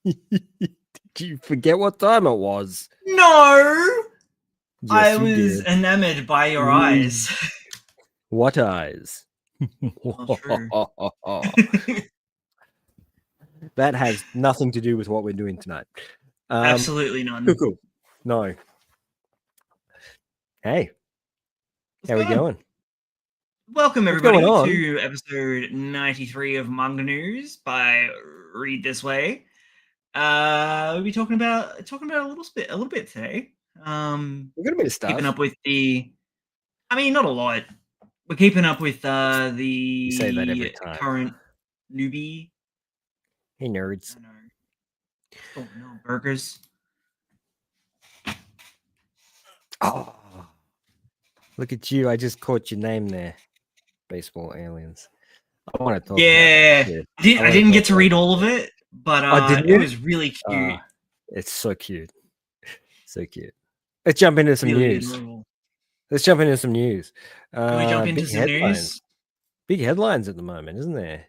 Did you forget what time it was? No! Yes, I you was did. enamored by your eyes. What eyes? Well, true. That has nothing to do with what we're doing tonight. Absolutely none. Cool. No. Hey, how we going? Welcome, What's going everybody, on? to episode 93 of Manga News by Read This Way. We'll be talking about a little bit today. We've got a bit of stuff. Keeping up with not a lot. We're keeping up with the You say that every time. current newbie. Hey, nerds. Oh no, burgers. Oh, look at you! I just caught your name there. Baseball aliens. I want to talk. Yeah, about I didn't get to read all of it, but it was really cute. It's so cute. So cute. Let's jump into some news. Adorable. Let's jump into some news. Can we jump into some news? Big headlines at the moment, isn't there?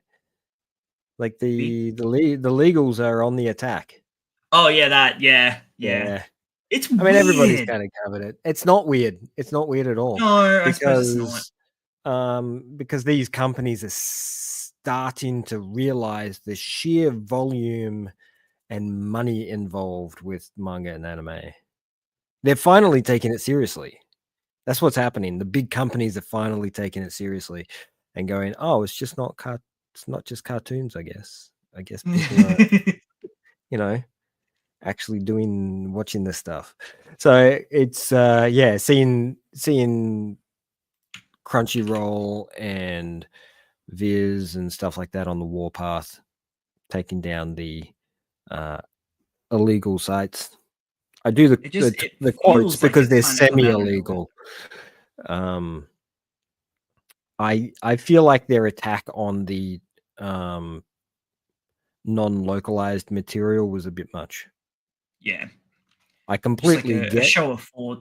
Like the legals are on the attack. Oh yeah, yeah. It's weird. I mean, everybody's kind of covered it. It's not weird. It's not weird at all. No, I suppose it's not. Because these companies are starting to realize the sheer volume and money involved with manga and anime. They're finally taking it seriously. That's what's happening. The big companies are finally taking it seriously and going, "Oh, it's just not it's not just cartoons, I guess. I guess people are, actually watching this stuff." So it's seeing Crunchyroll and Viz and stuff like that on the warpath, taking down the illegal sites. I do the quotes because they're semi-illegal. I feel like their attack on the non-localized material was a bit much. Yeah, I completely get a show of force.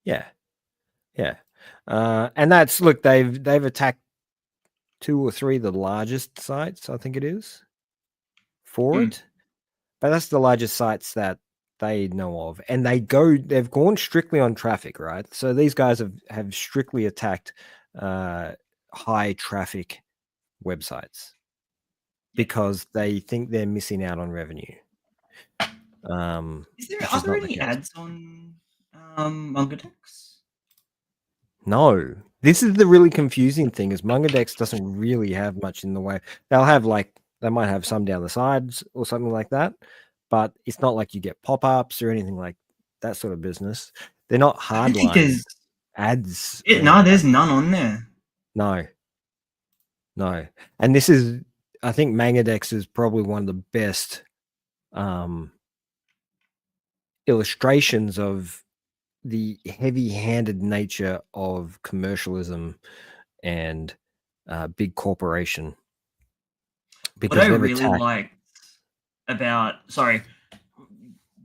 Yeah. And that's they've attacked 2 or 3 of the largest sites, I think it is, for it. But that's the largest sites that they know of, and they've gone strictly on traffic, right? So these guys have strictly attacked high traffic websites because they think they're missing out on revenue. Are there any ads on Mangadex? No, this is the really confusing thing. Is Mangadex doesn't really have much in the way. They might have some down the sides or something like that, but it's not like you get pop-ups or anything like that sort of business. They're not hardline ads. No, there's none on there. No. And this is, I think Mangadex is probably one of the best illustrations of the heavy-handed nature of commercialism and big corporation. Because what I really like about, sorry,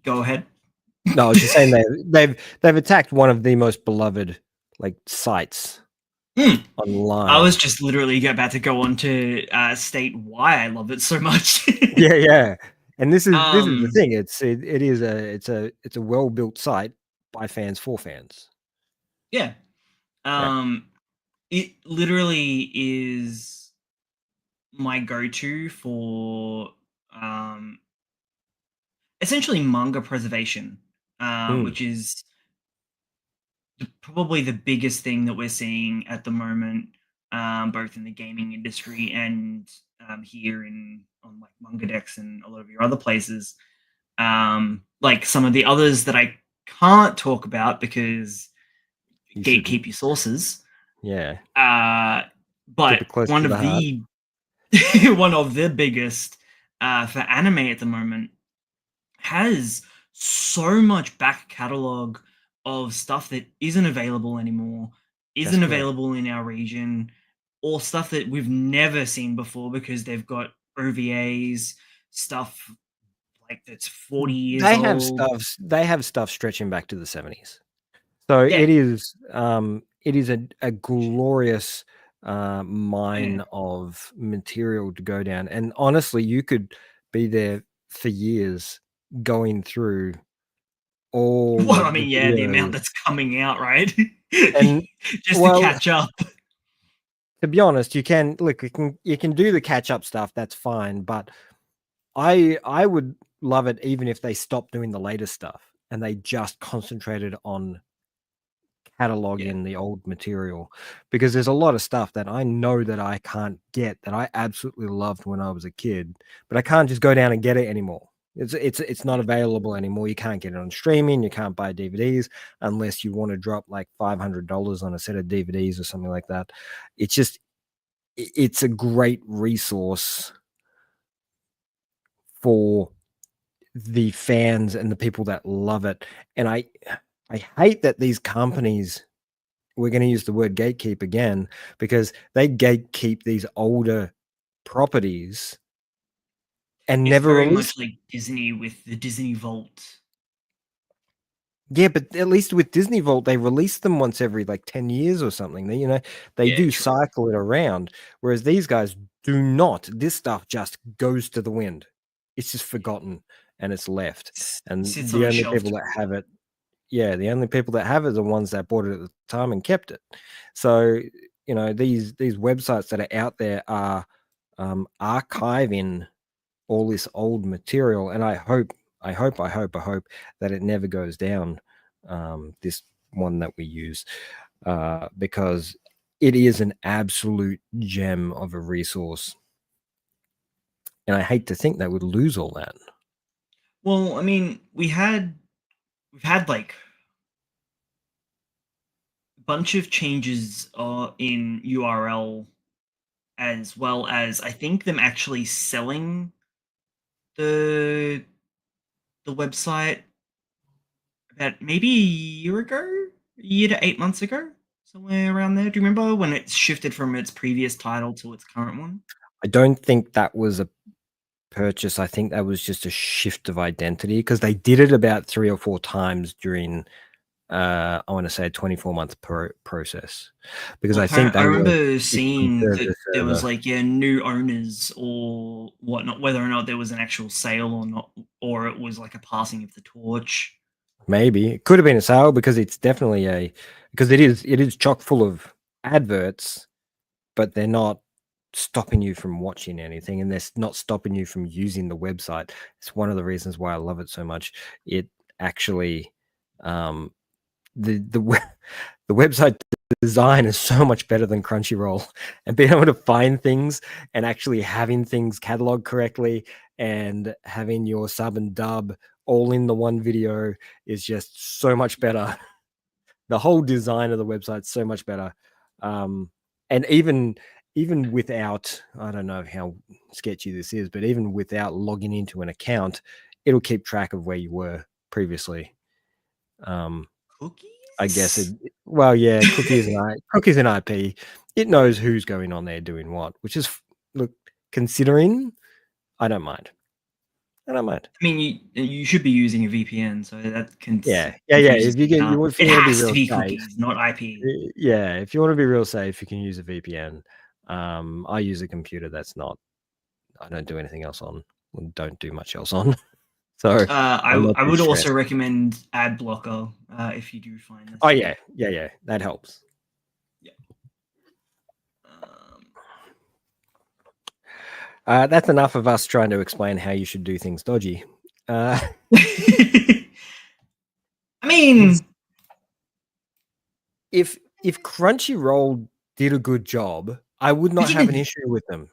go ahead. No, I was just saying they've attacked one of the most beloved sites online. I was just literally about to go on to state why I love it so much. yeah. And this is the thing. It's a well-built site by fans for fans. Yeah. It literally is my go-to for essentially manga preservation, which is probably the biggest thing that we're seeing at the moment, both in the gaming industry and here on Mangadex and a lot of your other places. Like some of the others that I can't talk about because gatekeep your sources. Yeah. But one of the biggest for anime at the moment has so much back catalog of stuff that isn't available anymore, isn't available in our region, or stuff that we've never seen before because they've got OVAs, stuff that's 40 years old. They have stuff stretching back to the 70s. So it is a glorious mine of material to go down. And honestly, you could be there for years going through all Well, I the mean, yeah, the amount videos. that's coming out, right? And Just to catch up. To be honest, you can do the catch up stuff, that's fine, but I would love it even if they stopped doing the latest stuff and they just concentrated on cataloging the old material, because there's a lot of stuff that I know that I can't get that I absolutely loved when I was a kid, but I can't just go down and get it anymore. It's not available anymore. You can't get it on streaming. You can't buy DVDs unless you want to drop like $500 on a set of DVDs or something like that. It's a great resource for the fans and the people that love it. And I hate that these companies, we're going to use the word gatekeep again, because they gatekeep these older properties and It's never very release. much like Disney with the Disney Vault. Yeah, but at least with Disney Vault, they release them once every like 10 years or something. They do True. cycle it around, whereas these guys do not. This stuff just goes to the wind. It's just forgotten and it's left. And Sits on the a only shelf people that have it, the only people that have it are the ones that bought it at the time and kept it. So, these websites that are out there are archiving all this old material, and I hope that it never goes down. This one that we use, because it is an absolute gem of a resource, and I hate to think that we'd lose all that. Well, I mean, we've had like a bunch of changes in URL, as well as I think them actually selling the website about maybe a year to 8 months ago, somewhere around there. Do you remember when it shifted from its previous title to its current one? I don't think that was a purchase. I think that was just a shift of identity, because they did it about 3 or 4 times during I want to say a 24-month process, because Well, I think I they were remember shifting seeing server that to there was server. new owners or whatnot, whether or not there was an actual sale or not, or it was like a passing of the torch. Maybe it could have been a sale, because it's definitely because it is chock full of adverts, but they're not stopping you from watching anything, and they're not stopping you from using the website. It's one of the reasons why I love it so much. It actually, the website design is so much better than Crunchyroll, and being able to find things and actually having things cataloged correctly and having your sub and dub all in the one video is just so much better. The whole design of the website is so much better. And even without, I don't know how sketchy this is, but even without logging into an account, it'll keep track of where you were previously. I guess Cookies? yeah, cookies and IP. It knows who's going on there doing what, which is, look, considering, I don't mind. I mean, you should be using a VPN, so that Yeah. confuses If me. you want It to be has to real be safe, cookies, not IP. yeah, if you want to be real safe, you can use a VPN. I use a computer that's not. I don't do anything else on. Don't do much else on. So I'm not I too would also stressed. recommend ad blocker if you do find this. Oh yeah, that helps. Yeah. That's enough of us trying to explain how you should do things dodgy. I mean, if Crunchyroll did a good job, I would not have an issue with them.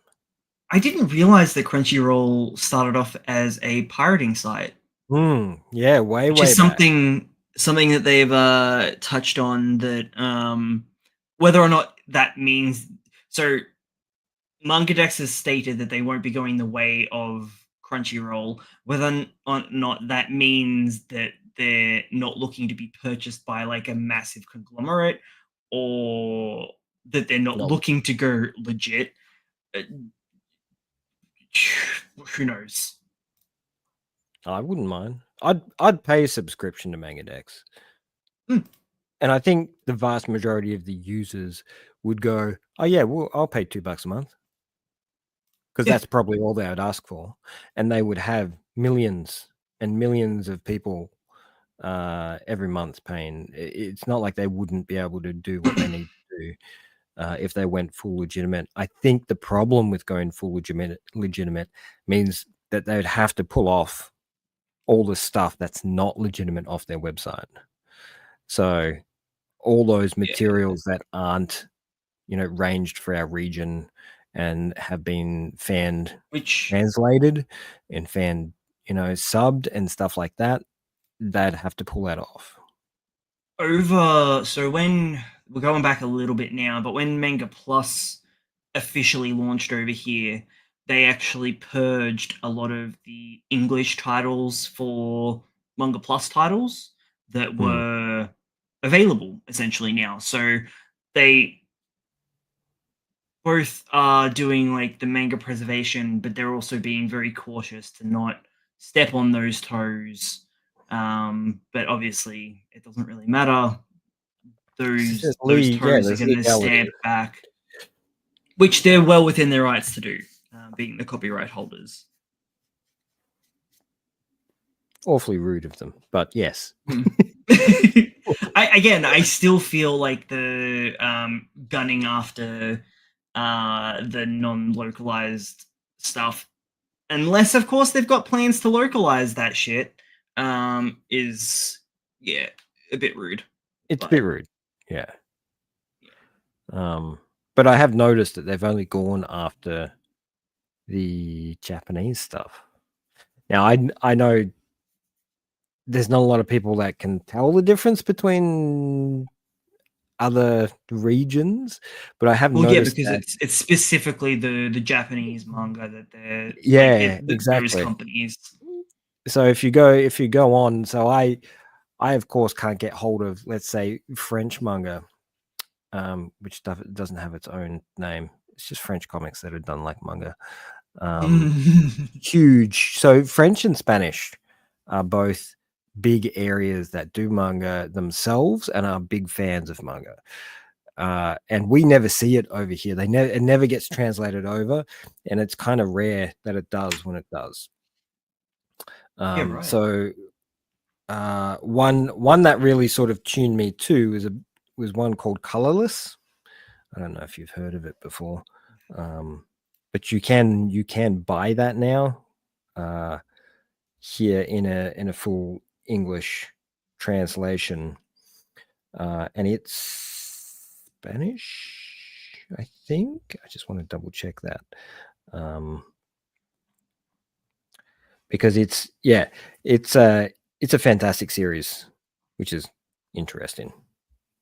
I didn't realize that Crunchyroll started off as a pirating site. Yeah, way Which is back. something that they've touched on, that whether or not that means so. Mangadex has stated that they won't be going the way of Crunchyroll. Whether or not that means that they're not looking to be purchased by like a massive conglomerate, or that they're not Not, looking to go legit, uh, who knows? I wouldn't mind. I'd pay a subscription to Mangadex. And I think the vast majority of the users would go, "Oh yeah, well, I'll pay $2 a month." because that's probably all they would ask for, and they would have millions and millions of people every month paying. It's not like they wouldn't be able to do what they need to do if they went full legitimate. I think the problem with going full legitimate means that they would have to pull off all the stuff that's not legitimate off their website. So all those materials that aren't, ranged for our region and have been translated and subbed and stuff like that, they'd have to pull that off. So when we're going back a little bit now, but when Manga Plus officially launched over here, they actually purged a lot of the English titles for Manga Plus titles that were available essentially now. So they both are doing like the manga preservation, but they're also being very cautious to not step on those toes. But obviously, it doesn't really matter. Those toes are going to stand back, which they're well within their rights to do, being the copyright holders. Awfully rude of them, but yes. I still feel like the gunning after the non-localized stuff, unless of course they've got plans to localize that shit, is a bit rude. It's a bit rude, yeah. But I have noticed that they've only gone after the Japanese stuff. Now I know there's not a lot of people that can tell the difference between other regions, but I have noticed because it's specifically the Japanese manga that they're exactly those companies. So if you go on, so I of course can't get hold of, let's say, French manga, which doesn't have its own name. It's just French comics that are done like manga. Huge. So French and Spanish are both big areas that do manga themselves and are big fans of manga. And we never see it over here. It never gets translated over, and it's kind of rare that it does when it does. Right. So one that really sort of tuned me to was one called Colorless. I don't know if you've heard of it before, but you can buy that now here in a full English translation, and it's Spanish, I think. I just want to double check that. Because it's a fantastic series, which is interesting,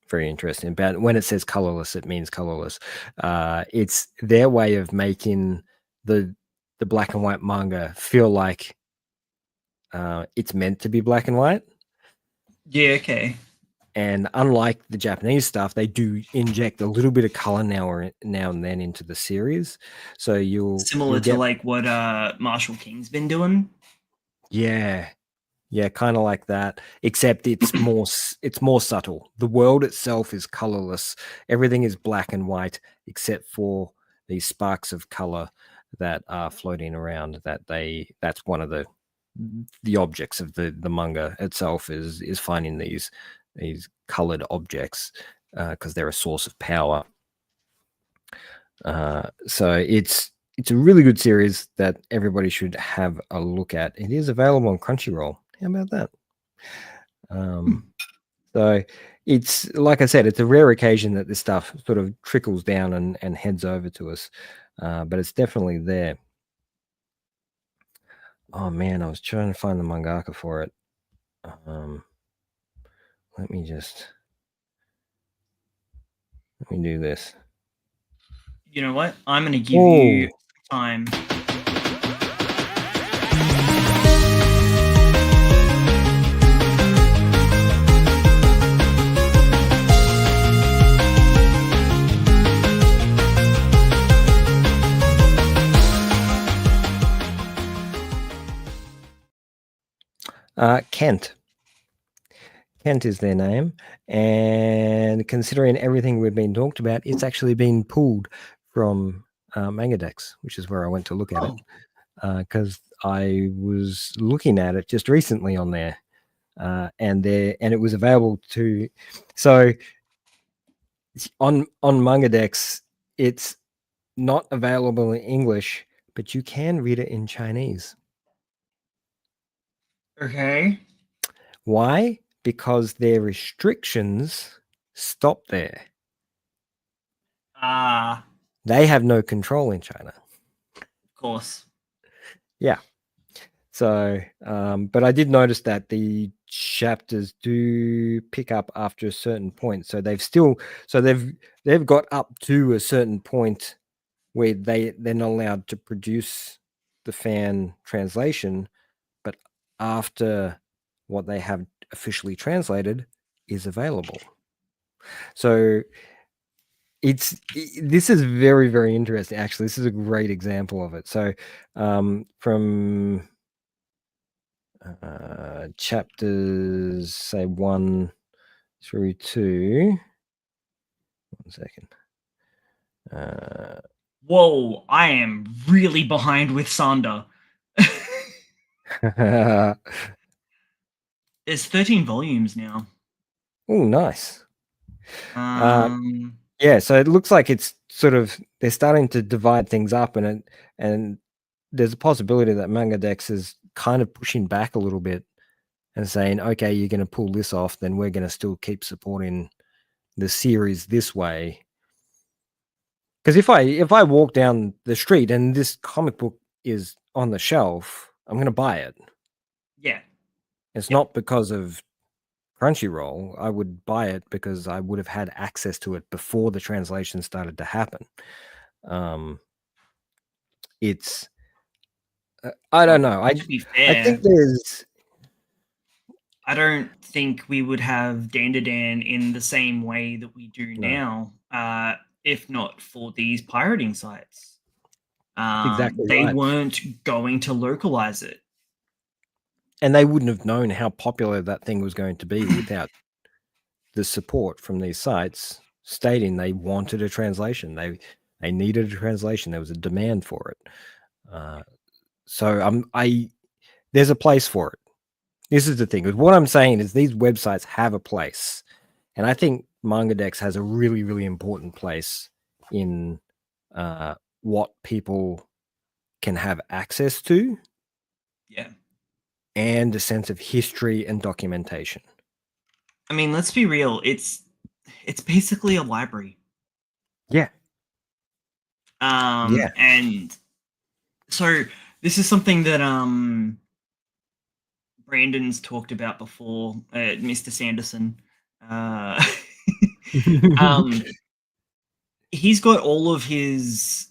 very interesting. But when it says colorless, it means colorless. It's their way of making the black and white manga feel like it's meant to be black and white. Yeah, okay. And unlike the Japanese stuff, they do inject a little bit of color now and then into the series. So you'll to like what Marshall King's been doing. Yeah, kind of like that. Except it's more subtle. The world itself is colorless. Everything is black and white, except for these sparks of color that are floating around. That's one of the objects of the manga itself is finding these colored objects because they're a source of power. So it's a really good series that everybody should have a look at. It is available on Crunchyroll. How about that? So it's, like I said, it's a rare occasion that this stuff sort of trickles down and heads over to us, but it's definitely there. Oh man, I was trying to find the mangaka for it. Let me do this. You know what? I'm going to give you time. Kent. Kent is their name, and considering everything we've been talked about, it's actually been pulled from Mangadex, which is where I went to look at it, because I was looking at it just recently on there, and it was available to. So on Mangadex, it's not available in English, but you can read it in Chinese. Okay. Why? Because their restrictions stop there. They have no control in China. Of course. Yeah. So, but I did notice that the chapters do pick up after a certain point. So they've got up to a certain point where they're not allowed to produce the fan translation, but after what they have officially translated is available. So this is very, very interesting. Actually, this is a great example of it. So from chapters, say 1 through 2. 1 second. Whoa, I am really behind with Sander. There's 13 volumes now. Oh, nice. Yeah, so it looks like it's sort of, they're starting to divide things up, and there's a possibility that Mangadex is kind of pushing back a little bit and saying, okay, you're going to pull this off, then we're going to still keep supporting the series this way. Because if I walk down the street and this comic book is on the shelf, I'm going to buy it. Yeah. It's not because of Crunchyroll. I would buy it because I would have had access to it before the translation started to happen. It's I don't know. To be fair, I think there's. I don't think we would have Dan in the same way that we do now, if not for these pirating sites. Exactly they right. weren't going to localize it. And they wouldn't have known how popular that thing was going to be without the support from these sites stating they wanted a translation. They needed a translation. There was a demand for it. So there's a place for it. This is the thing. What I'm saying is these websites have a place. And I think Mangadex has a really, really important place in what people can have access to. Yeah. And a sense of history and documentation. I mean, let's be real. It's basically a library. Yeah. And so this is something that Brandon's talked about before, Mr. Sanderson. He's got all of his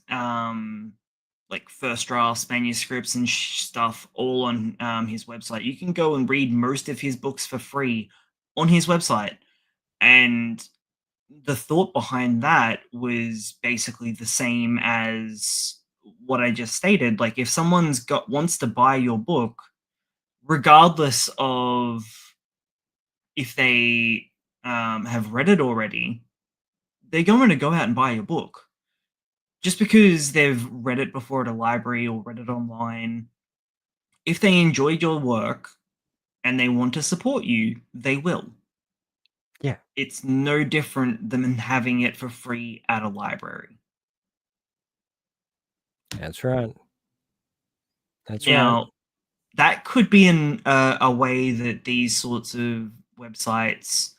like first drafts, manuscripts, and stuff all on his website. You can go and read most of his books for free on his website. And the thought behind that was basically the same as what I just stated. Like, if someone's wants to buy your book, regardless of if they have read it already, they're going to go out and buy your book. Just because they've read it before at a library or read it online, if they enjoyed your work and they want to support you, they will. Yeah. It's no different than having it for free at a library. That's right. Now, that could be a way that these sorts of websites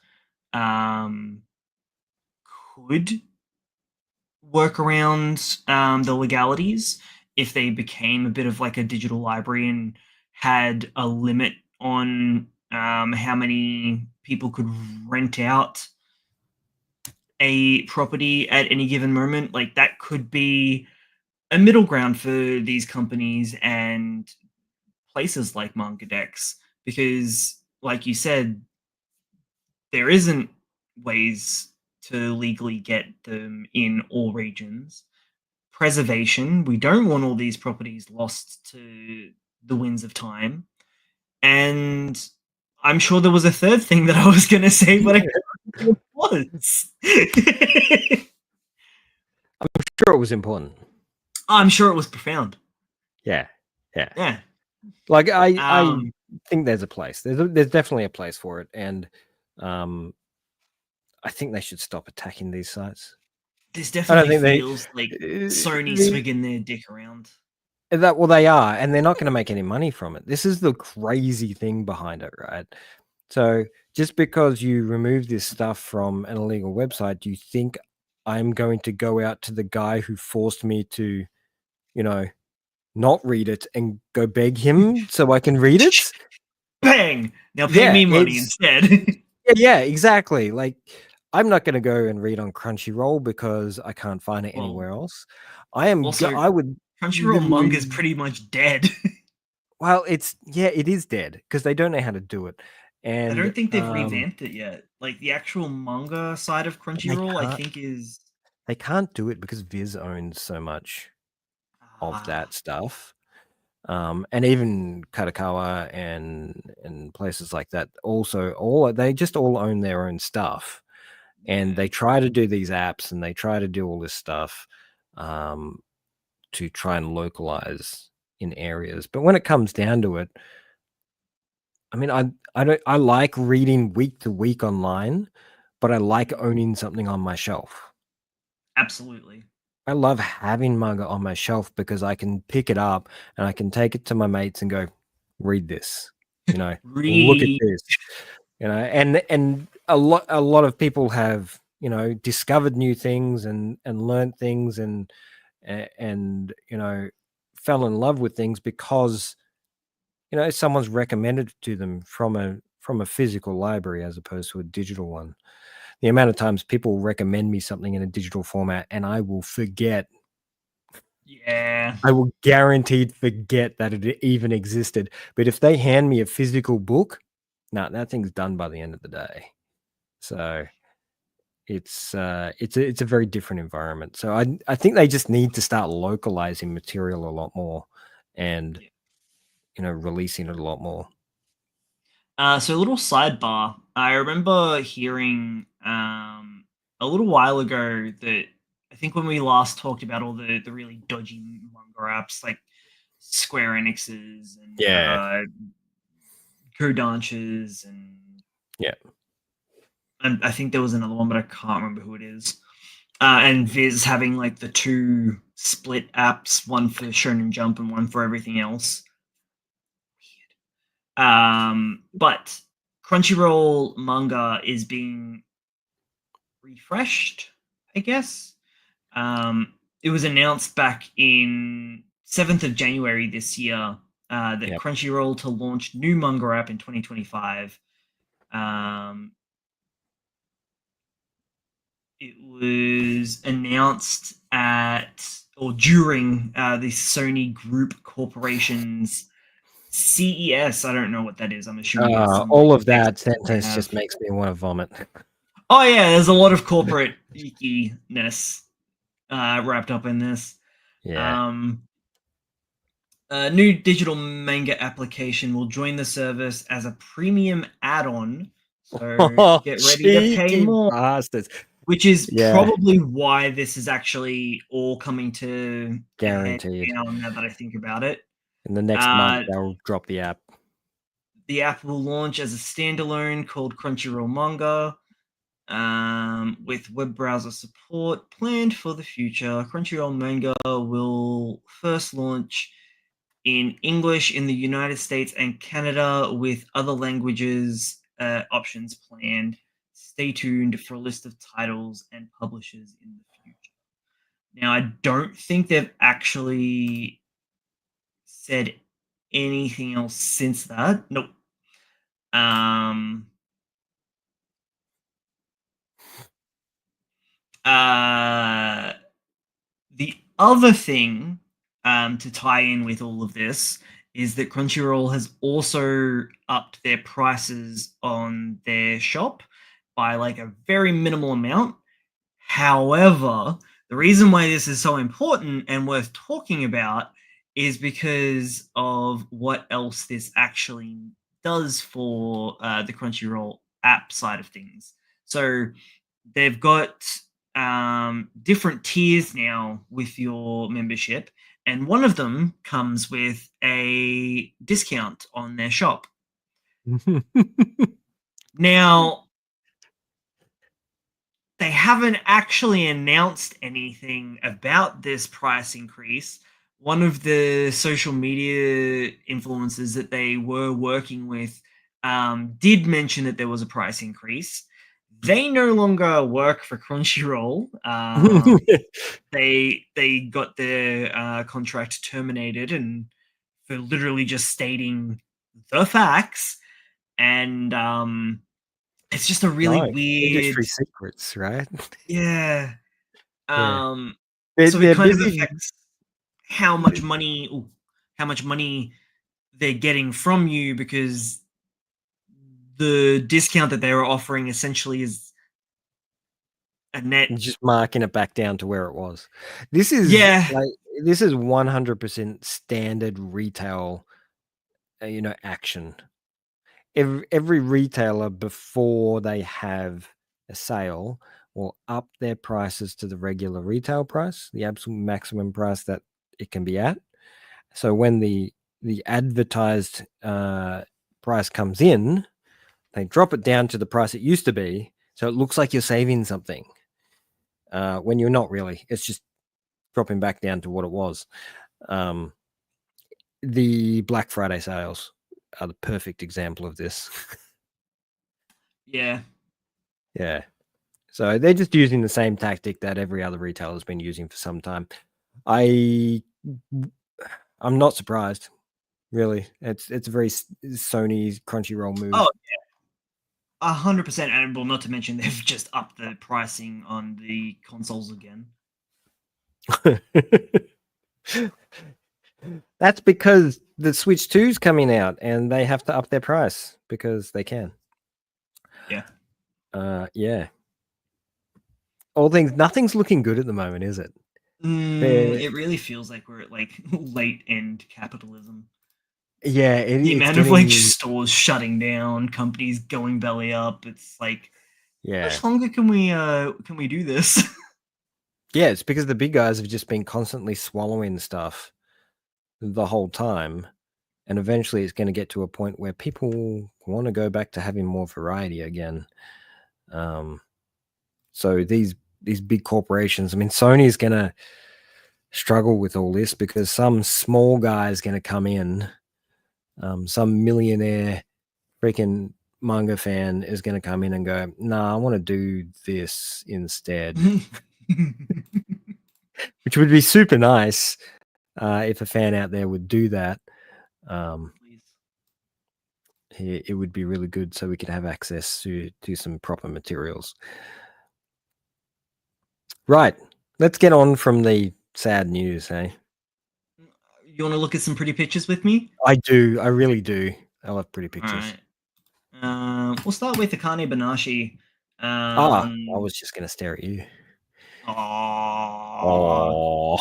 could work around the legalities if they became a bit of like a digital library and had a limit on how many people could rent out a property at any given moment. Like, that could be a middle ground for these companies and places like Mangadex, because, like you said, there isn't ways to legally get them in all regions. Preservation, we don't want all these properties lost to the winds of time. And I'm sure there was a third thing that I was going to say, but I can't remember what it was. I'm sure it was important. I'm sure it was profound. Yeah. Yeah. Like I think there's a place. There's definitely a place for it, and I think they should stop attacking these sites. This I don't definitely think feels like Sony swigging their dick around. well, they are, and they're not going to make any money from it. This is the crazy thing behind it, right? So just because you remove this stuff from an illegal website, do you think I'm going to go out to the guy who forced me to, not read it and go beg him so I can read it? Bang! Now pay me money instead. Yeah, exactly. Like, I'm not going to go and read on Crunchyroll because I can't find it anywhere else. I would Crunchyroll manga is pretty much dead. Well, it is dead because they don't know how to do it. And I don't think they've revamped it yet. Like the actual manga side of Crunchyroll, I think is they can't do it because Viz owns so much of that stuff. And even Kadokawa and places like that also they just all own their own stuff. And they try to do these apps and they try to do all this stuff to try and localize in areas. But when it comes down to it, I mean, I like reading week to week online, but I like owning something on my shelf. Absolutely. I love having manga on my shelf because I can pick it up and I can take it to my mates and go, read this, look at this, and a lot of people have, discovered new things and learned things and fell in love with things because someone's recommended it to them from a physical library as opposed to a digital one. The amount of times people recommend me something in a digital format and I will forget. Yeah. I will guaranteed forget that it even existed. But if they hand me a physical book, that thing's done by the end of the day. So it's a very different environment. So I think they just need to start localizing material a lot more and releasing it a lot more. So a little sidebar. I remember hearing a little while ago that I think when we last talked about all the really dodgy manga apps like Square Enix's and Kodansha's and I think there was another one, but I can't remember who it is. And Viz having like the two split apps, one for Shonen Jump and one for everything else. But Crunchyroll manga is being refreshed, I guess. It was announced back in 7th of January this year that Crunchyroll to launch new manga app in 2025. It was announced at or during the Sony Group Corporation's CES. I don't know what that is. I'm assuming it's all of that sentence just makes me want to vomit. Oh yeah, there's a lot of corporate geekiness wrapped up in this. Yeah. A new digital manga application will join the service as a premium add-on. So get ready to pay more. Bastards. Which is probably why this is actually all coming to guaranteed now that I think about it. In the next month, they'll drop the app. The app will launch as a standalone called Crunchyroll Manga, with web browser support planned for the future. Crunchyroll Manga will first launch in English in the United States and Canada, with other languages options planned. Stay tuned for a list of titles and publishers in the future. Now, I don't think they've actually said anything else since that. Nope. The other thing to tie in with all of this is that Crunchyroll has also upped their prices on their shop by like a very minimal amount. However, the reason why this is so important and worth talking about is because of what else this actually does for the Crunchyroll app side of things. So they've got different tiers now with your membership, and one of them comes with a discount on their shop. Now, they haven't actually announced anything about this price increase. One of the social media influencers that they were working with did mention that there was a price increase. They no longer work for Crunchyroll. They got their contract terminated, and for literally just stating the facts. And it's just a really weird industry secrets, right? Yeah. Yeah. So it They're kind of busy. affects how much money they're getting from you, because the discount that they were offering essentially is a net. Just marking it back down to where it was. This is this is 100% standard retail, action. Every retailer, before they have a sale, will up their prices to the regular retail price, the absolute maximum price that it can be at. So when the advertised price comes in, they drop it down to the price it used to be, so it looks like you're saving something, when you're not really. It's just dropping back down to what it was. The Black Friday sales are the perfect example of this. Yeah. Yeah. So they're just using the same tactic that every other retailer has been using for some time. I'm not surprised, really. It's a very Sony Crunchyroll move. Oh yeah, 100%. And well, not to mention they've just upped the pricing on the consoles again. That's because the Switch 2 is coming out and they have to up their price because they can. Yeah. Yeah. All things, nothing's looking good at the moment, is it? It really feels like we're at like late end capitalism. Yeah, the amount of like stores shutting down, companies going belly up. It's like, yeah, how much longer can we do this? Yeah, it's because the big guys have just been constantly swallowing stuff the whole time, and eventually it's going to get to a point where people want to go back to having more variety again. So these big corporations, I mean, Sony is going to struggle with all this because some small guy is going to come in, some millionaire freaking manga fan is going to come in and go, "Nah, I want to do this instead," which would be super nice. If a fan out there would do that, it would be really good, so we could have access to some proper materials. Right, let's get on from the sad news, hey? You want to look at some pretty pictures with me? I do, I really do. I love pretty pictures. All right. We'll start with Akane Banashi. I was just going to stare at you. Oh.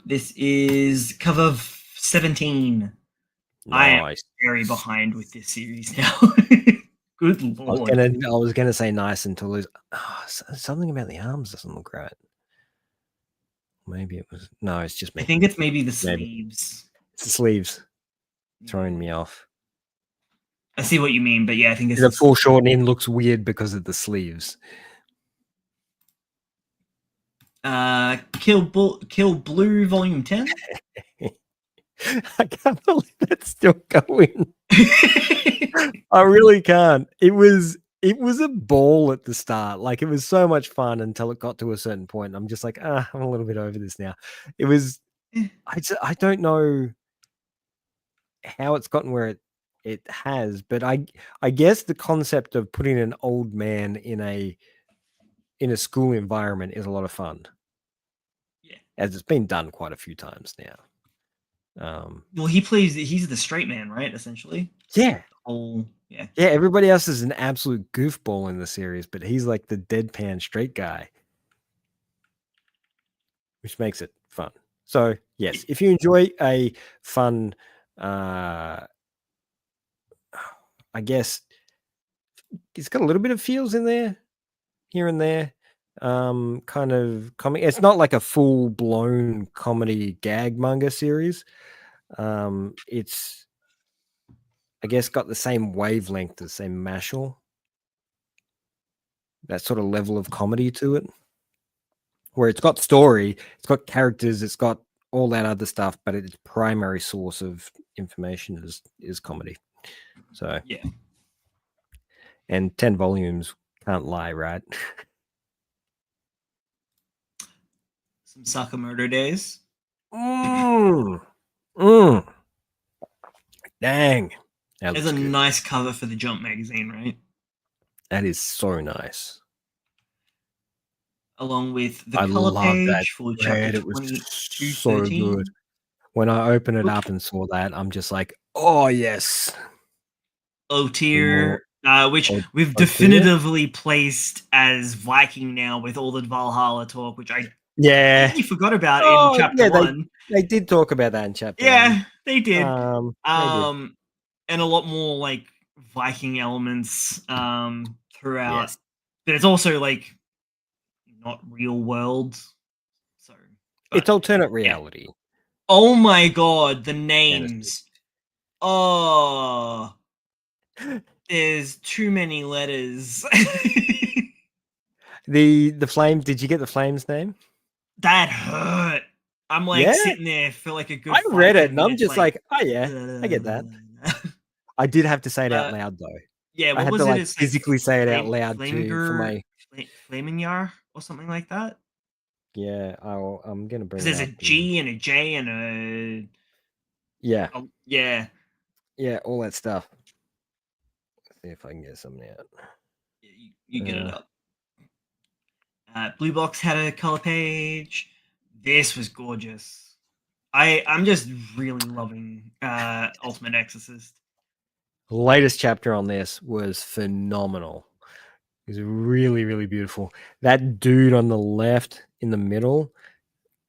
This is cover 17. Nice. I am very behind with this series now. Good lord. I was gonna say nice until there's something about the arms doesn't look right. Maybe it was it's just me. I think it's maybe the sleeves. It's the sleeves throwing me off. I see what you mean, but yeah, I think it's the full shortening looks weird because of the sleeves. Kill Blue Volume 10. I can't believe that's still going. I really can't. It was a ball at the start. Like, it was so much fun until it got to a certain point. I'm just like, I'm a little bit over this now. It was, I don't know how it's gotten where it has, but I guess the concept of putting an old man in a school environment is a lot of fun. Yeah, as it's been done quite a few times now. Well, he's the straight man, right? Essentially. Yeah. Yeah. Everybody else is an absolute goofball in the series, but he's like the deadpan straight guy, which makes it fun. So yes, if you enjoy a fun, I guess it's got a little bit of feels in there, here and there. kind of comic. It's not like a full blown comedy gag manga series. It's, I guess, got the same wavelength as, say, Mashal. That sort of level of comedy to it, where it's got story, it's got characters, it's got all that other stuff, but its primary source of information is comedy. So yeah, and 10 volumes can't lie, right? some Sakamoto days. Mm. Mm. Dang. There's a nice cover for the Jump magazine, right? That is so nice. Along with the I color love page that for chapter thread. It was 2213. so good. When I opened it up and saw that, I'm just like, oh yes. O tier, which we've definitively placed as Viking now with all the Valhalla talk, which I completely forgot about in chapter 1. They did talk about that in chapter 1. Yeah, they did. They did. And a lot more like Viking elements throughout. Yes. But it's also like not real world. So it's alternate reality. Yeah. Oh my god, the names. Oh, there's too many letters. The flame, did you get the flame's name? That hurt. I'm like sitting there for like a good I read it and I'm just like, oh yeah, I get that. I did have to say it out loud though. Yeah, what I had was to it? like It's physically say it out loud for my Flaminger or something like that. Yeah, I'm gonna bring. Because there's a G and a J and a yeah, all that stuff. Let's see if I can get something out. Yeah, you get it up. Blue Box had a color page. This was gorgeous. I'm just really loving Ultimate Exorcist. The latest chapter on this was phenomenal. It was really, really beautiful. That dude on the left in the middle,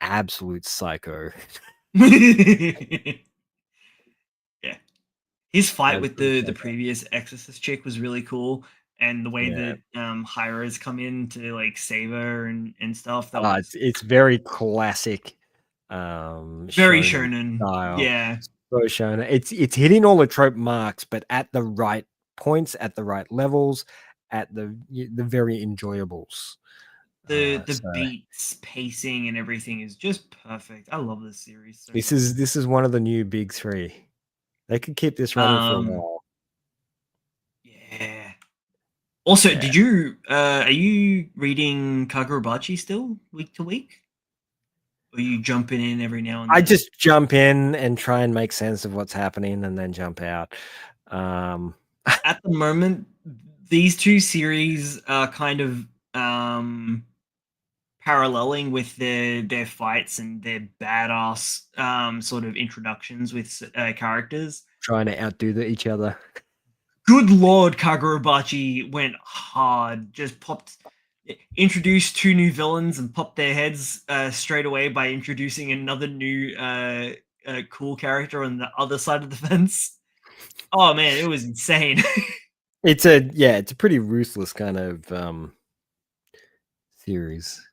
absolute psycho. Yeah. His fight Absolute with the psycho. previous Exorcist chick was really cool. And the way that Hyra's come in to like save her and stuff. That was it's very classic. Very shonen style. Yeah. So shonen. It's hitting all the trope marks, but at the right points, at the right levels, at the very enjoyables. The beats, pacing, and everything is just perfect. I love this series. So this is one of the new big three. They could keep this running for a while. Yeah. Also, did you are you reading Kagurabachi still week to week? Or are you jumping in every now and then? I just jump in and try and make sense of what's happening and then jump out. At the moment, these two series are kind of paralleling with their fights and their badass sort of introductions with characters. Trying to outdo each other. Good lord, Kagurabachi went hard. Just introduced two new villains and popped their heads straight away by introducing another new cool character on the other side of the fence. Oh man, it was insane. It's a pretty ruthless kind of series.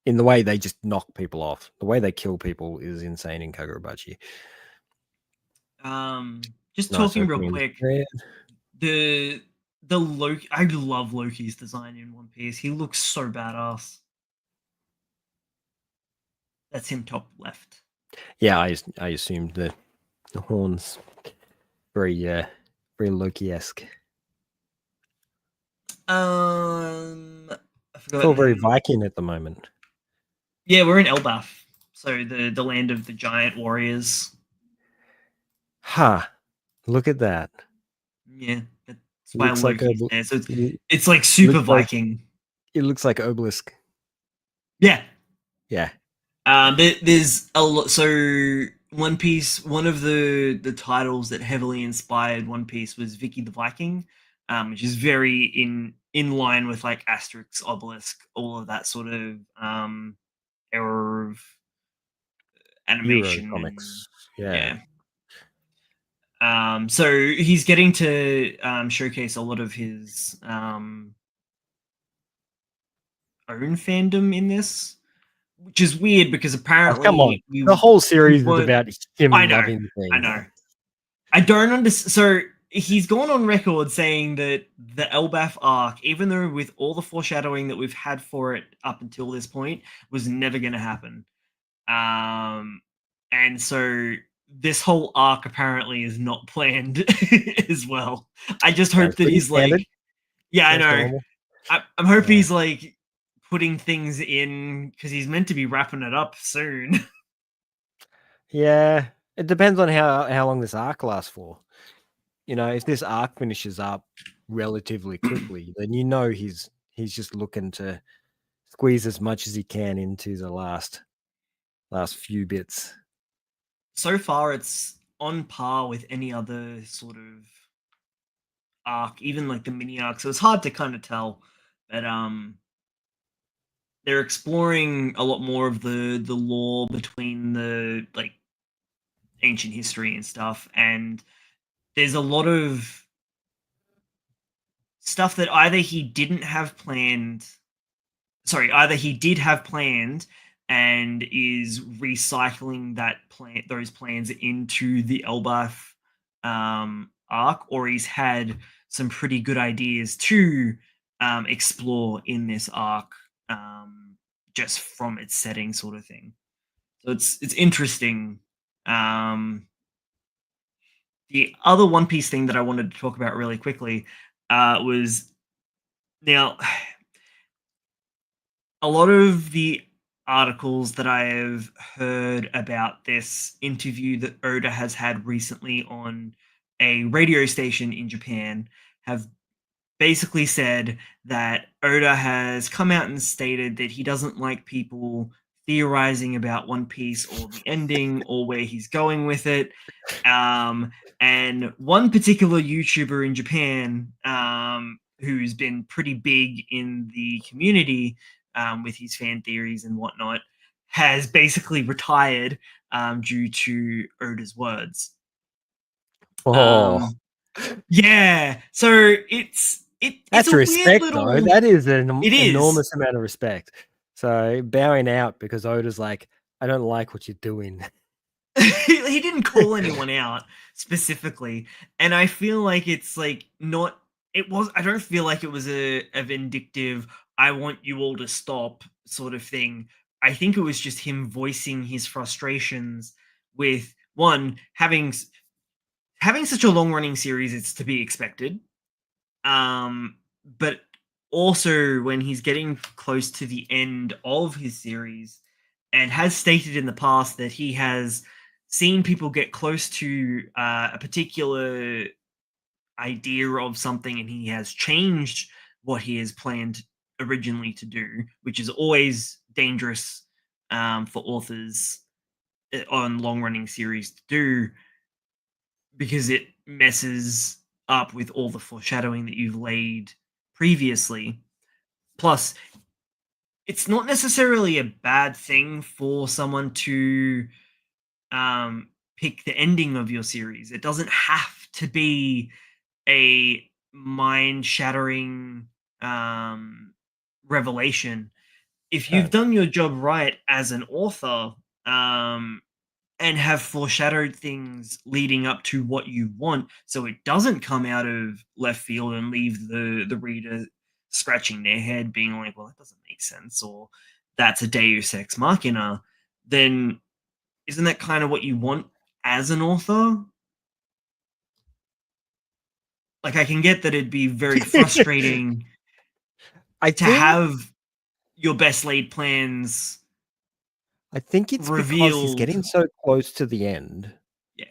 In the way they just knock people off. The way they kill people is insane in Kagurabachi. Just talking real quick. The Loki, I love Loki's design in One Piece. He looks so badass. That's him top left. Yeah, I assumed the horns very Loki-esque. I forgot. Feel very Viking at the moment. Yeah, we're in Elbaf, so the land of the giant warriors. Look at that. Yeah, that's why Loki's there. So it's like super Viking. It looks like Obelisk. Yeah. Yeah. There's a lot. So One Piece, one of the titles that heavily inspired One Piece was Vicky the Viking, which is very in line with like Asterix, Obelisk, all of that sort of era of animation comics. Yeah. So he's getting to showcase a lot of his own fandom in this, which is weird because apparently come on. The whole series is about him I know, loving things. I know. I don't understand. So he's gone on record saying that the Elbaf arc, even though with all the foreshadowing that we've had for it up until this point, was never going to happen. And so this whole arc apparently is not planned as well. I just hope that he's standard. like, yeah, I know. Normal. I'm hoping he's like putting things in because he's meant to be wrapping it up soon. Yeah, it depends on how long this arc lasts for. You know, if this arc finishes up relatively quickly, then you know he's just looking to squeeze as much as he can into the last few bits. So far, it's on par with any other sort of arc, even like the mini arc. So it's hard to kind of tell, but they're exploring a lot more of the lore between the like ancient history and stuff, and there's a lot of stuff that either he didn't have planned. Sorry, either he did have planned and is recycling those plans into the Elbaf arc, or he's had some pretty good ideas to explore in this arc, just from its setting, sort of thing. So it's interesting. The other One Piece thing that I wanted to talk about really quickly was now a lot of the articles that I have heard about this interview that Oda has had recently on a radio station in Japan have basically said that Oda has come out and stated that he doesn't like people theorizing about One Piece or the ending or where he's going with it. And one particular YouTuber in Japan, who's been pretty big in the community with his fan theories and whatnot, has basically retired due to Oda's words. Oh, yeah. So it's that's a respect, weird though. little... That is an It is. enormous amount of respect. So bowing out because Oda's like, I don't like what you're doing. He didn't call anyone out specifically, and I feel like it's like not. It was. I don't feel like it was a vindictive, I want you all to stop sort of thing. I think it was just him voicing his frustrations with one having such a long running series. It's to be expected. But also when he's getting close to the end of his series and has stated in the past that he has seen people get close to a particular idea of something and he has changed what he has planned originally to do, which is always dangerous for authors on long-running series to do, because it messes up with all the foreshadowing that you've laid previously. Plus, it's not necessarily a bad thing for someone to pick the ending of your series. It doesn't have to be a mind-shattering revelation. If you've done your job right as an author, and have foreshadowed things leading up to what you want, so it doesn't come out of left field and leave the reader scratching their head being like, well, that doesn't make sense, or that's a deus ex machina, then isn't that kind of what you want as an author? Like, I can get that it'd be very frustrating to have your best laid plans. I think it's because he's getting so close to the end. Yeah.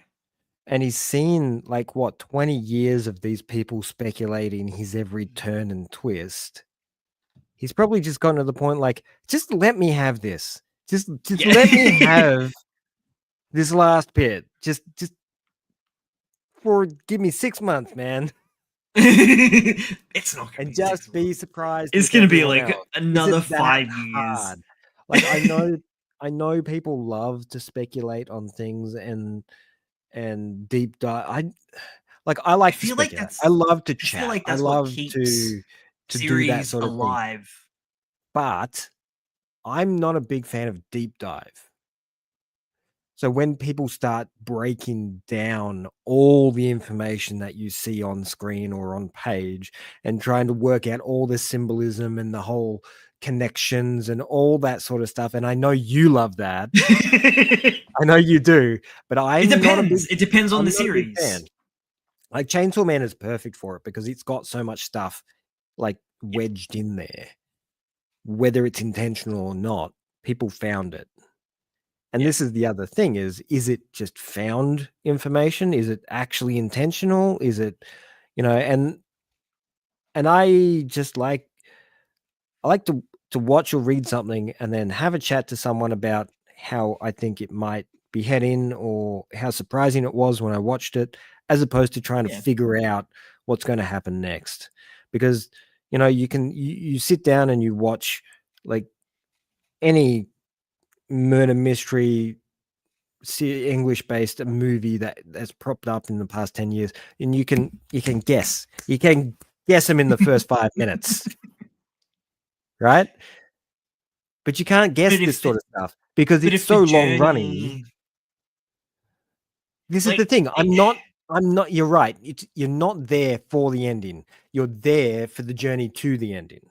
And he's seen, like, what, 20 years of these people speculating his every turn and twist. He's probably just gotten to the point, like, just let me have this. Just let me have this last bit. Just give me 6 months, man. It's not gonna and just be surprised. It's gonna be like another 5 years. Hard? Like, I know people love to speculate on things and deep dive. I like to speculate. I love to chat. I love to do that sort of thing. But I'm not a big fan of deep dive. So when people start breaking down all the information that you see on screen or on page and trying to work out all the symbolism and the whole connections and all that sort of stuff, and I know you love that. I know you do, but it depends. It depends on the series. Fan. Like Chainsaw Man is perfect for it because it's got so much stuff like wedged in there. Whether it's intentional or not, people found it. And this is the other thing is it just found information? Is it actually intentional? Is it, and I just I like to watch or read something and then have a chat to someone about how I think it might be heading or how surprising it was when I watched it, as opposed to trying to figure out what's going to happen next. Because, you sit down and you watch like any murder mystery English-based movie that's propped up in the past 10 years, and you can guess them in the first 5 minutes, right? But you can't guess this sort of stuff because it's so long running. This is the thing. I'm not. You're right. You're not there for the ending. You're there for the journey to the ending.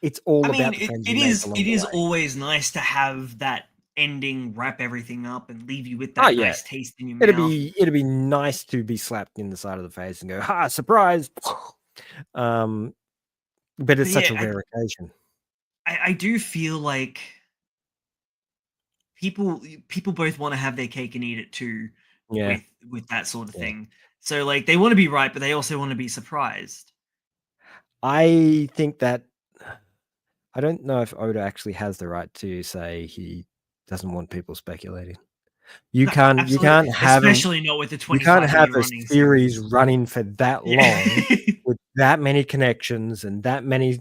It's all about the friends you make along the way. It is always nice to have that ending, wrap everything up, and leave you with that nice taste in your mouth. It'd be nice to be slapped in the side of the face and go, "Ha! Surprise!" But it's such a rare occasion. I do feel like people both want to have their cake and eat it too. Yeah. With that sort of thing. So like they want to be right, but they also want to be surprised. I think that I don't know if Oda actually has the right to say he doesn't want people speculating. You can't have especially not with the 25 you can't have a series running for that long with that many connections and that many,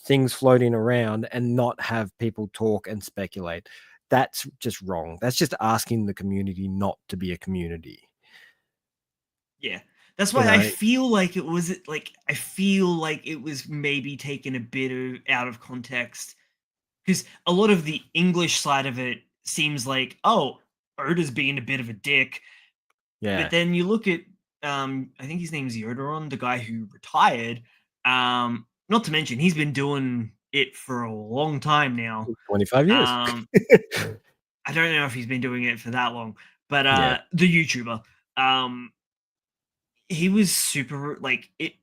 things floating around and not have people talk and speculate. That's just wrong. That's just asking the community not to be a community. Yeah. That's why I feel like it was maybe taken a bit out of context, because a lot of the English side of it seems like, oh, Oda's being a bit of a dick. Yeah. But then you look at, I think his name's Yodaron, the guy who retired. Not to mention he's been doing it for a long time now. 25 years. I don't know if he's been doing it for that long, but the YouTuber, he was super like it.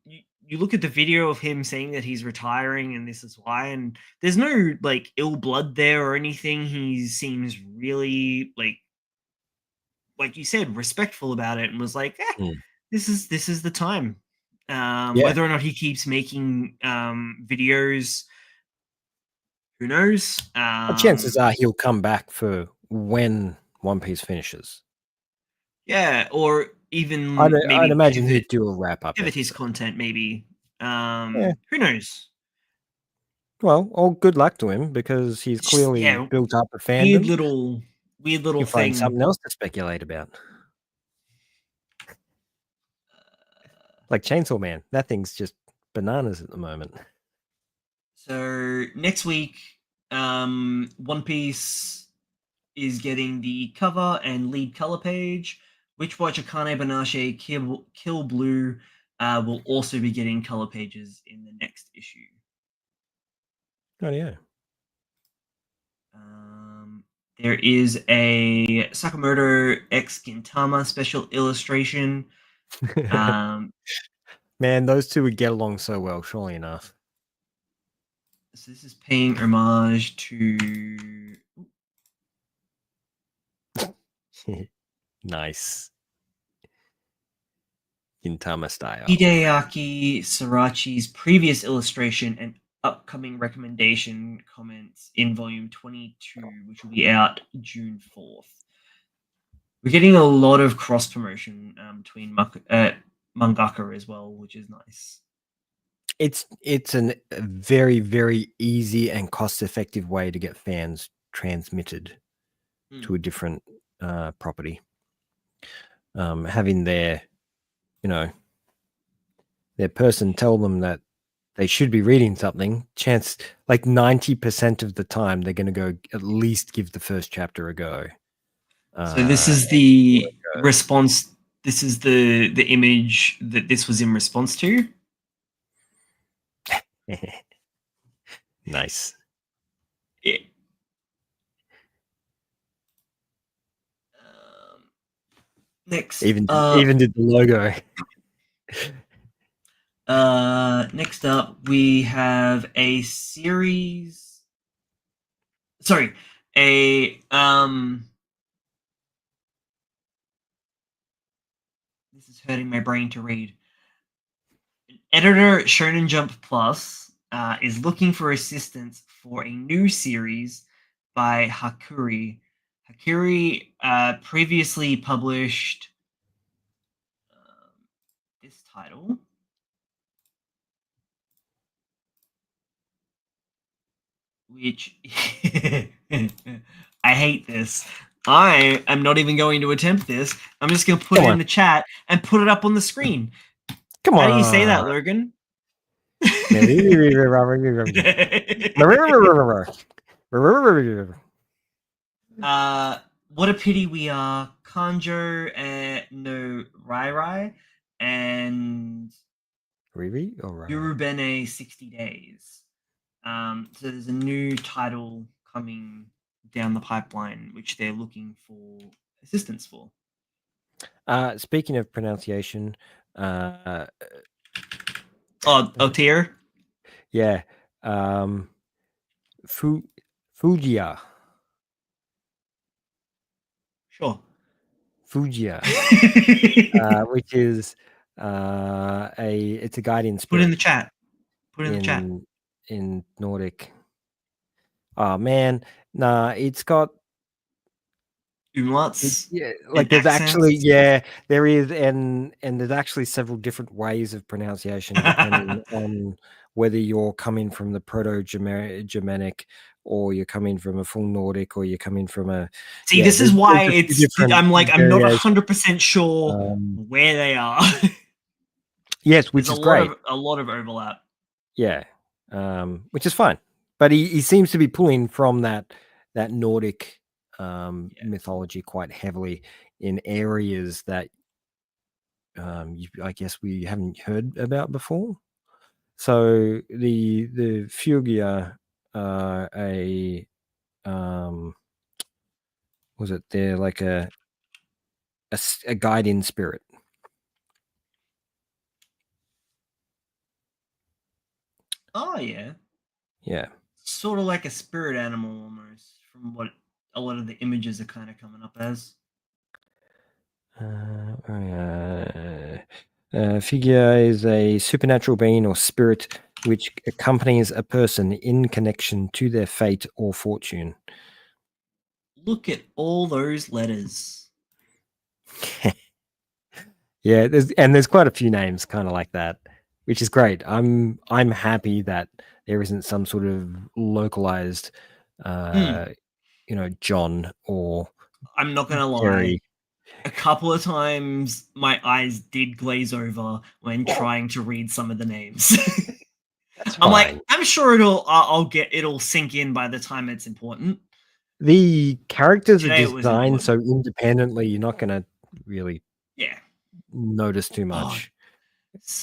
You look at the video of him saying that he's retiring and this is why, and there's no like ill blood there or anything. He seems really like you said, respectful about it and was like, this is the time. Whether or not he keeps making videos, who knows? Chances are he'll come back for when One Piece finishes. Yeah, or even I'd imagine he'd do a wrap up. Pivot his content, maybe. Who knows? Well, all good luck to him because he's clearly built up a fandom. Weird little You'll thing. find something else to speculate about. Like Chainsaw Man. That thing's just bananas at the moment. So next week, One Piece is getting the cover and lead color page. Witchwatch Akane Banashi Kill Blue will also be getting color pages in the next issue. Oh, yeah. There is a Sakamoto X Gintama special illustration. Man, those two would get along so well, surely enough. So this is paying homage to... Nice. Gintama style. Hideaki Sarachi's previous illustration and upcoming recommendation comments in volume 22, which will be out June 4th. We're getting a lot of cross promotion between mangaka as well, which is nice. It's a very, very easy and cost-effective way to get fans transmitted to a different property. Having their person tell them that they should be reading something. Chance like 90% of the time they're going to go at least give the first chapter a go. So this is the response. This is the image that this was in response to. Nice. Yeah. Next, even did the logo. Next up, we have a series. Sorry, a This is hurting my brain to read. Editor at Shonen Jump Plus is looking for assistance for a new series by Hakuri. Hakuri previously published this title. Which I hate this. I am not even going to attempt this. I'm just going to put it in the chat and put it up on the screen. Come on. How do you say that, Logan? What a pity we are. Kanjo no Rai Rai and Yurubene 60 Days. So there's a new title coming down the pipeline, which they're looking for assistance for. Speaking of pronunciation, Otier? Yeah. Fujiya. Sure. Fujiya. Which is it's a guardian spirit. Put it in the chat. Put it in the chat. In Nordic. Oh man, nah, it's got umlauts. Yeah, like there's actually there is, and there's actually several different ways of pronunciation depending on whether you're coming from the Proto-Germanic or you're coming from a full Nordic or you're coming from a. See, this is why I'm like I'm not 100% sure where they are. Yes, which is great. A lot of overlap. Yeah, which is fine, but he seems to be pulling from that Nordic mythology quite heavily in areas that I guess we haven't heard about before. So the Fugia are was it they're like a guiding spirit. Oh yeah. Yeah. Sort of like a spirit animal almost, from what a lot of the images are kind of coming up as. Figure is a supernatural being or spirit which accompanies a person in connection to their fate or fortune. Look at all those letters. Yeah, there's quite a few names kind of like that, which is great. I'm happy that there isn't some sort of localized, John or. I'm not gonna lie. A couple of times my eyes did glaze over when trying to read some of the names. That's I'm fine. like, I'm sure it'll sink in by the time it's important. The characters are designed so independently, you're not gonna really notice too much.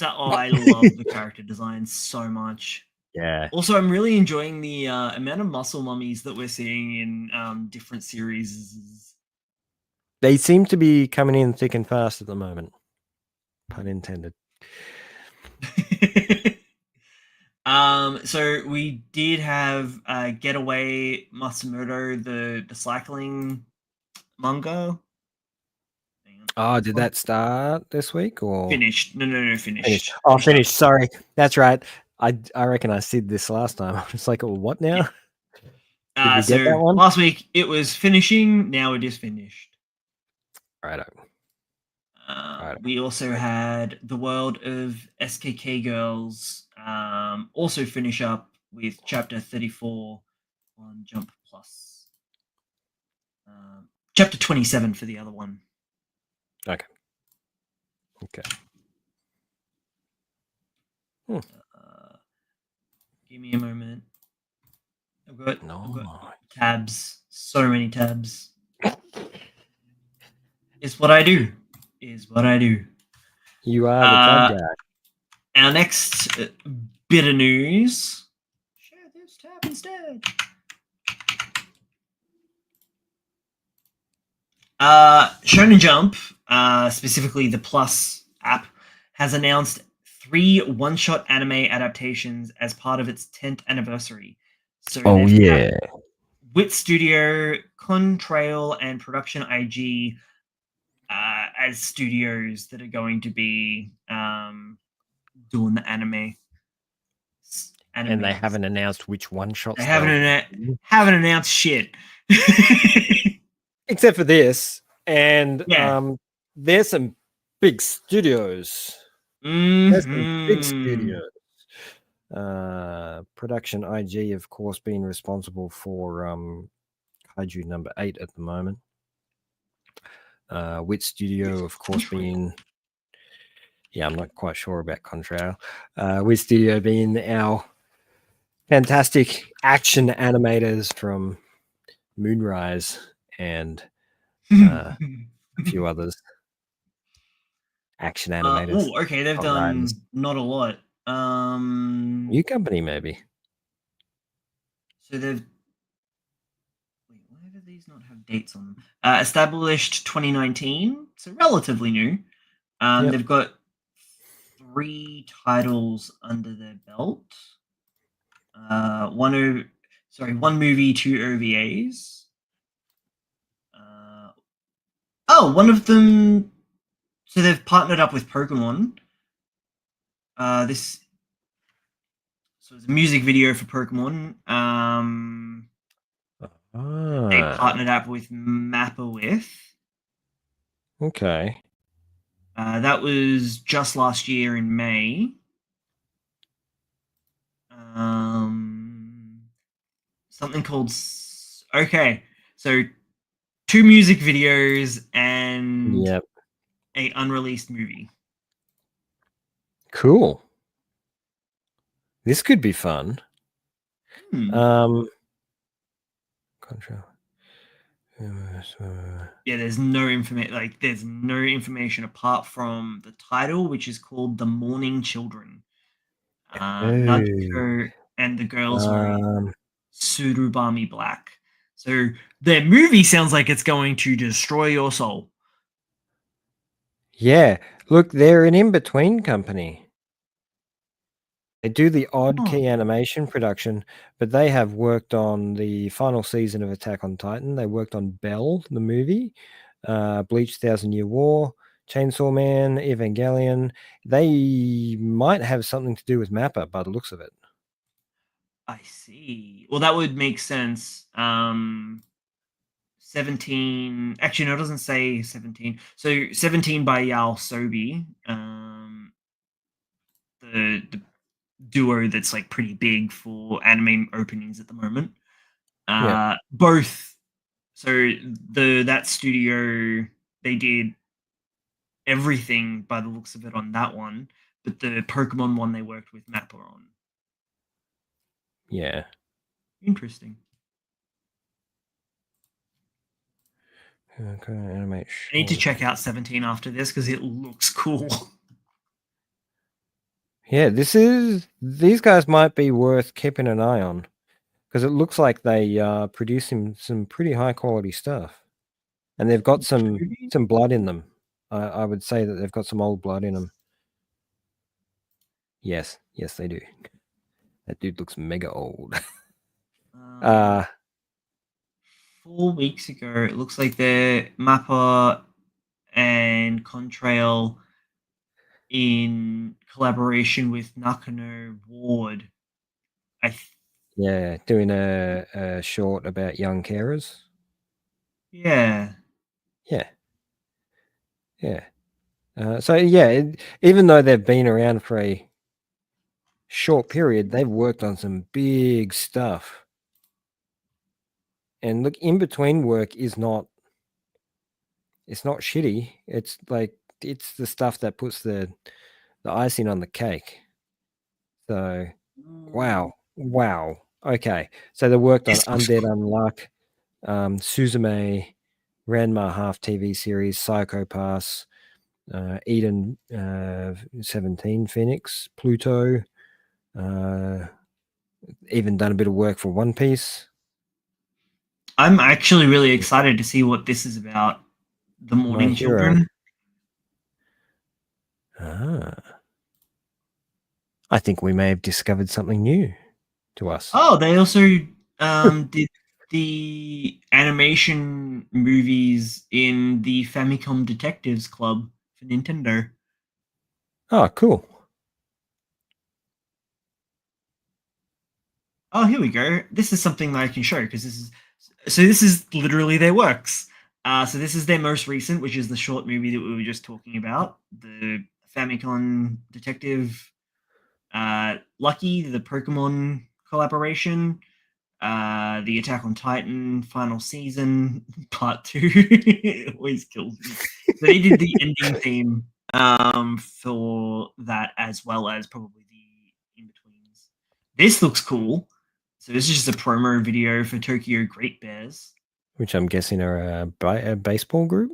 I love the character design so much. Yeah. Also, I'm really enjoying the amount of muscle mummies that we're seeing in different series. They seem to be coming in thick and fast at the moment. Pun intended. So we did have Getaway Matsumoto, the cycling manga. Oh, did that start this week or finished? No, finished. Oh, finished. Sorry, that's right. I reckon I said this last time. I was like, oh, what now? Did we get that one? Last week it was finishing. Now it is finished. Righto. We also had The World of SKK Girls also finish up with chapter 34 on Jump Plus. Chapter 27 for the other one. Okay. Give me a moment. I've got tabs. So many tabs. It's what I do. You are the tab guy. Our next bit of news. Share this tab instead. Shonen Jump, specifically the Plus app, has announced 3 one-shot anime adaptations as part of its 10th anniversary. So Wit Studio, Contrail, and Production IG as studios that are going to be doing the anime. And they haven't announced which one-shots. They haven't announced shit. Except for this. And there's some big studios. There's some big studios. Production IG, of course, being responsible for Kaiju number 8 at the moment. Wit Studio, of course, being... Yeah, I'm not quite sure about Contrail. Wit Studio being our fantastic action animators from Moonrise and a few others. Action animators. Okay, they've done not a lot. New company, maybe. So they've... Wait, why do these not have dates on them? Established 2019, so relatively new. They've got 3 titles under their belt. 1 movie, 2 OVAs. One of them... So they've partnered up with Pokemon. So it's a music video for Pokemon. They partnered up with Mappa with. Okay. That was just last year in May. Something called... Okay, so 2 music videos and a unreleased movie. Cool. This could be fun. There's no information. There's no information apart from the title, which is called "The Morning Children." Natsuko and the girls wearing Surubami black. So their movie sounds like it's going to destroy your soul. Yeah, look, they're an in-between company. They do the odd key animation production, but they have worked on the final season of Attack on Titan. They worked on Bell, the movie, Bleach 1000-Year War, Chainsaw Man, Evangelion. They might have something to do with Mappa by the looks of it. I see. Well, that would make sense. 17... Actually, no, it doesn't say 17. So 17 by Yao Sobi. The duo that's pretty big for anime openings at the moment. Both, so that studio, they did everything by the looks of it on that one, but the Pokemon one they worked with Mappa on. Yeah. Interesting. Okay, animate. I need to check out 17 after this because it looks cool. Yeah, these guys might be worth keeping an eye on because it looks like they produce some pretty high quality stuff, and they've got some blood in them. I would say that they've got some old blood in them. Yes, they do. That dude looks mega old. 4 weeks ago, it looks like they're Mappa and Contrail in collaboration with Nakano Ward. Doing a short about young carers. Yeah. So even though they've been around for a short period, they've worked on some big stuff. And look, in between work is not... It's not shitty. It's it's the stuff that puts the icing on the cake. So, wow, Wow. Okay. So they worked on Undead Unluck, Suzume, Ranma Half TV series, Psycho Pass, Eden 17 Phoenix, Pluto, even done a bit of work for One Piece. I'm actually really excited to see what this is about. The Morning Children. I think we may have discovered something new to us. Oh, they also did the animation movies in the Famicom Detectives Club for Nintendo. Oh, cool. Oh, here we go. This is something that I can show because this is literally their works. So this is their most recent, which is the short movie that we were just talking about, the Famicom Detective Lucky, the Pokemon collaboration, the Attack on Titan final season part 2. It always kills me. So they did the ending theme for that, as well as probably the in-betweens. This looks cool. So this is just a promo video for Tokyo Great Bears, which I'm guessing are a baseball group.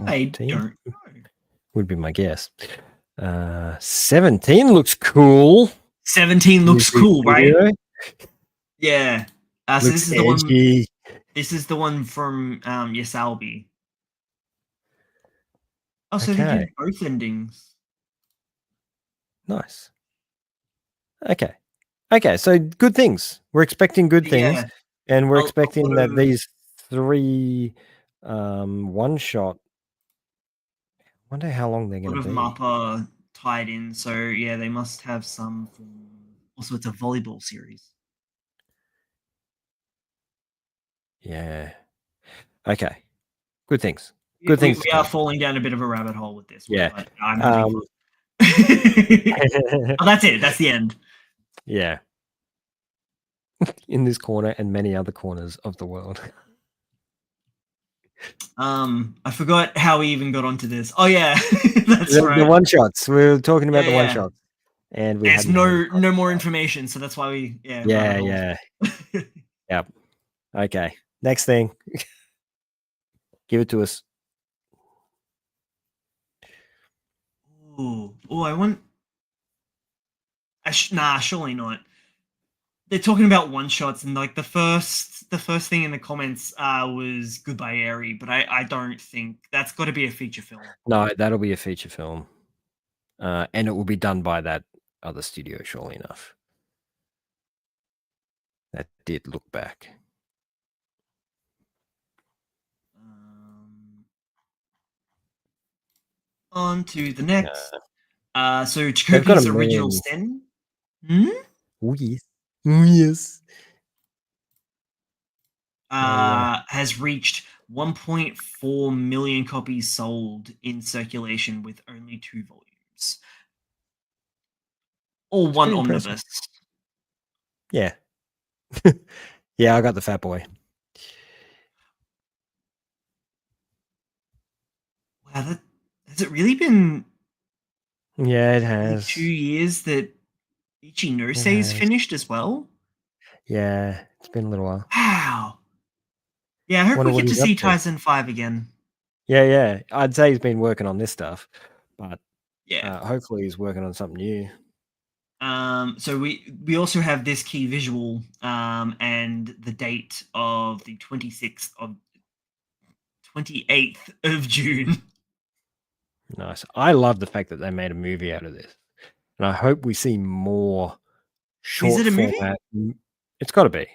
I don't know. Would be my guess. 17 looks cool. 17 looks cool, right? Yeah. So this is edgy. the one. This is the one from Yasalbi. Oh, so they did both endings. Nice. Okay, so good things. We're expecting good things, and we're expecting that these 3 one-shot. Wonder how long they're going to be. Mappa tied in, so yeah, they must have some form. Also, it's a volleyball series. Yeah. Okay. Good things. Good things. We are falling down a bit of a rabbit hole with this one. Yeah. But I'm having fun. Oh, that's it. That's the end. Yeah. In this corner and many other corners of the world. I forgot how we even got onto this. Oh yeah, that's right. The one shots. We were talking about the one shots, and there's no more information, so that's why we yeah. Yep. Okay. Next thing. Give it to us. Oh, I want. Nah, surely not. They're talking about one shots, and like the first thing in the comments was Goodbye Eri, but I don't think that's got to be a feature film. No, that'll be a feature film, and it will be done by that other studio, surely enough. That did look back. On to the next. So Chikopi's original Sen. Oh yes. Oh yes. Has reached 1.4 million copies sold in circulation with only 2 volumes. Or one omnibus. Yeah. Yeah, I got the Fat Boy. Wow, has it really been? Yeah, it has. 2 years that Ichinose finished as well? Yeah, it's been a little while. Wow. Yeah, I hope we get to see Tyson 5 again. Yeah. I'd say he's been working on this stuff, but yeah, hopefully he's working on something new. So we also have this key visual and the date of the 28th of June. Nice. I love the fact that they made a movie out of this, and I hope we see more short Is it a format. Movie? It's got to be.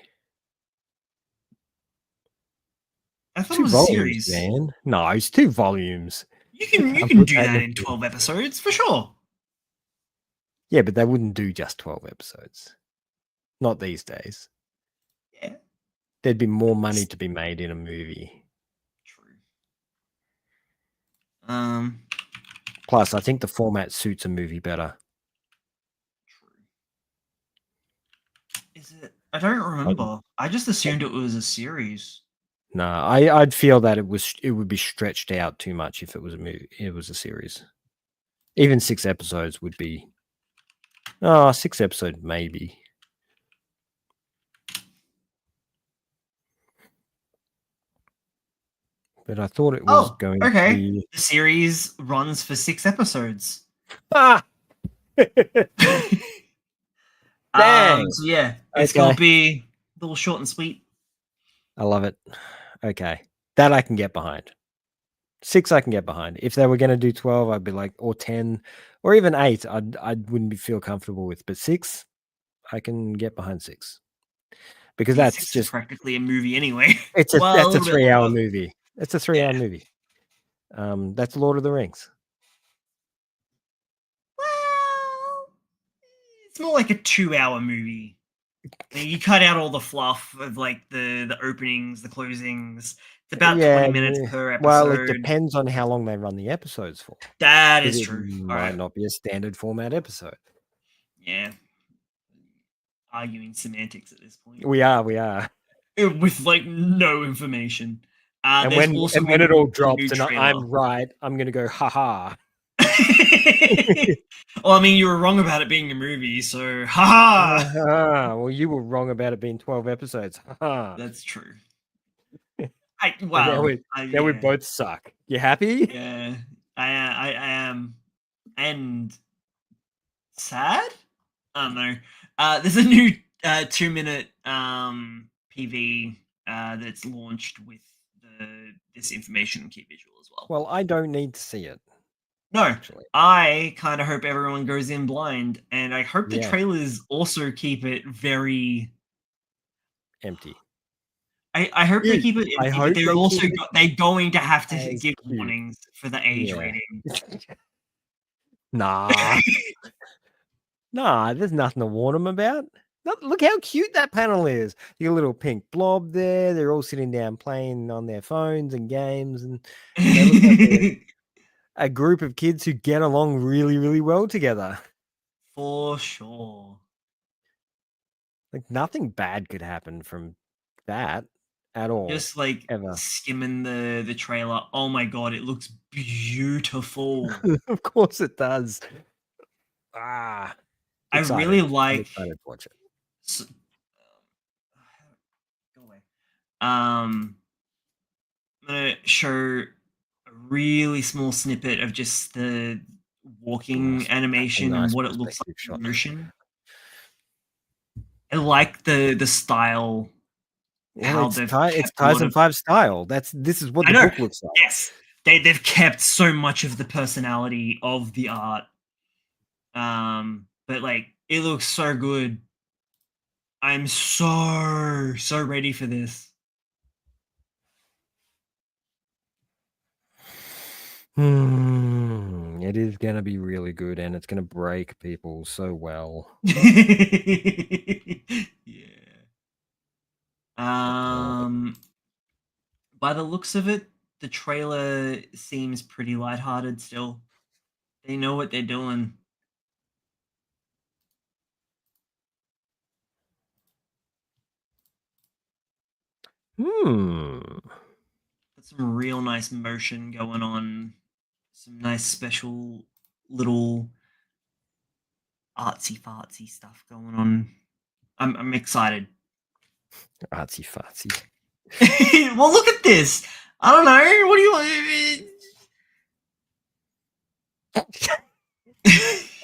I thought it was a series, man. No, it's 2 volumes. You can do that in 12 episodes for sure. Yeah, but they wouldn't do just 12 episodes. Not these days. Yeah. There'd be more money to be made in a movie. True. Plus, I think the format suits a movie better. True. Is it? I don't remember. I just assumed it was a series. No, I'd feel that it would be stretched out too much if it was a movie. It was a series. Even 6 episodes would be. 6 episodes maybe. but I thought it was going to be. The series runs for 6 episodes. Ah! Dang. So yeah, it's gonna be a little short and sweet. I love it. Okay. That I can get behind. 6 I can get behind. If they were going to do 12, I'd be like, or 10, or even 8, I wouldn't feel comfortable with. But 6, I can get behind 6. Because that's 6 just is practically a movie anyway. That's a 3-hour movie. It's a 3-hour movie. That's Lord of the Rings. Well, it's more like a 2-hour movie. You cut out all the fluff of like the openings, the closings. It's about 20 minutes per episode. Well, it depends on how long they run the episodes for. That is true. It might not be a standard format episode. Yeah. Arguing semantics at this point. We are. With like no information. And when it all drops and I'm right, I'm going to go, haha. Well, I mean, you were wrong about it being a movie, so haha. Well, you were wrong about it being 12 episodes. Haha. That's true. Now we both suck. You happy? Yeah, I am, and sad. I don't know. There's a new 2-minute PV that's launched with this information and key visual as well. Well, I don't need to see it. No, actually. I kind of hope everyone goes in blind, and I hope the trailers also keep it very empty. I hope they keep it empty, but they're also they're going to have to give warnings for the age rating. Nah. Nah, there's nothing to warn them about. Look how cute that panel is. You got a little pink blob there. They're all sitting down playing on their phones and games, and they look like a group of kids who get along really, really well together. For sure. Like nothing bad could happen from that at all. Just like skimming the trailer. Oh my god, it looks beautiful. Of course it does. I really like. I'm excited to watch it. So, go away. I'm gonna show a really small snippet of just the walking animation and what it looks like in motion. I like the style. Well, it's Tyson 5 style. This is what the book looks like. Yes, they've kept so much of the personality of the art. But like it looks so good. I'm so ready for this. It is going to be really good, and it's going to break people so well. Yeah. By the looks of it, the trailer seems pretty lighthearted still. They know what they're doing. Got some real nice motion going on. Some nice special little artsy fartsy stuff going on. I'm excited. Artsy fartsy. Well, look at this. I don't know. What do you want?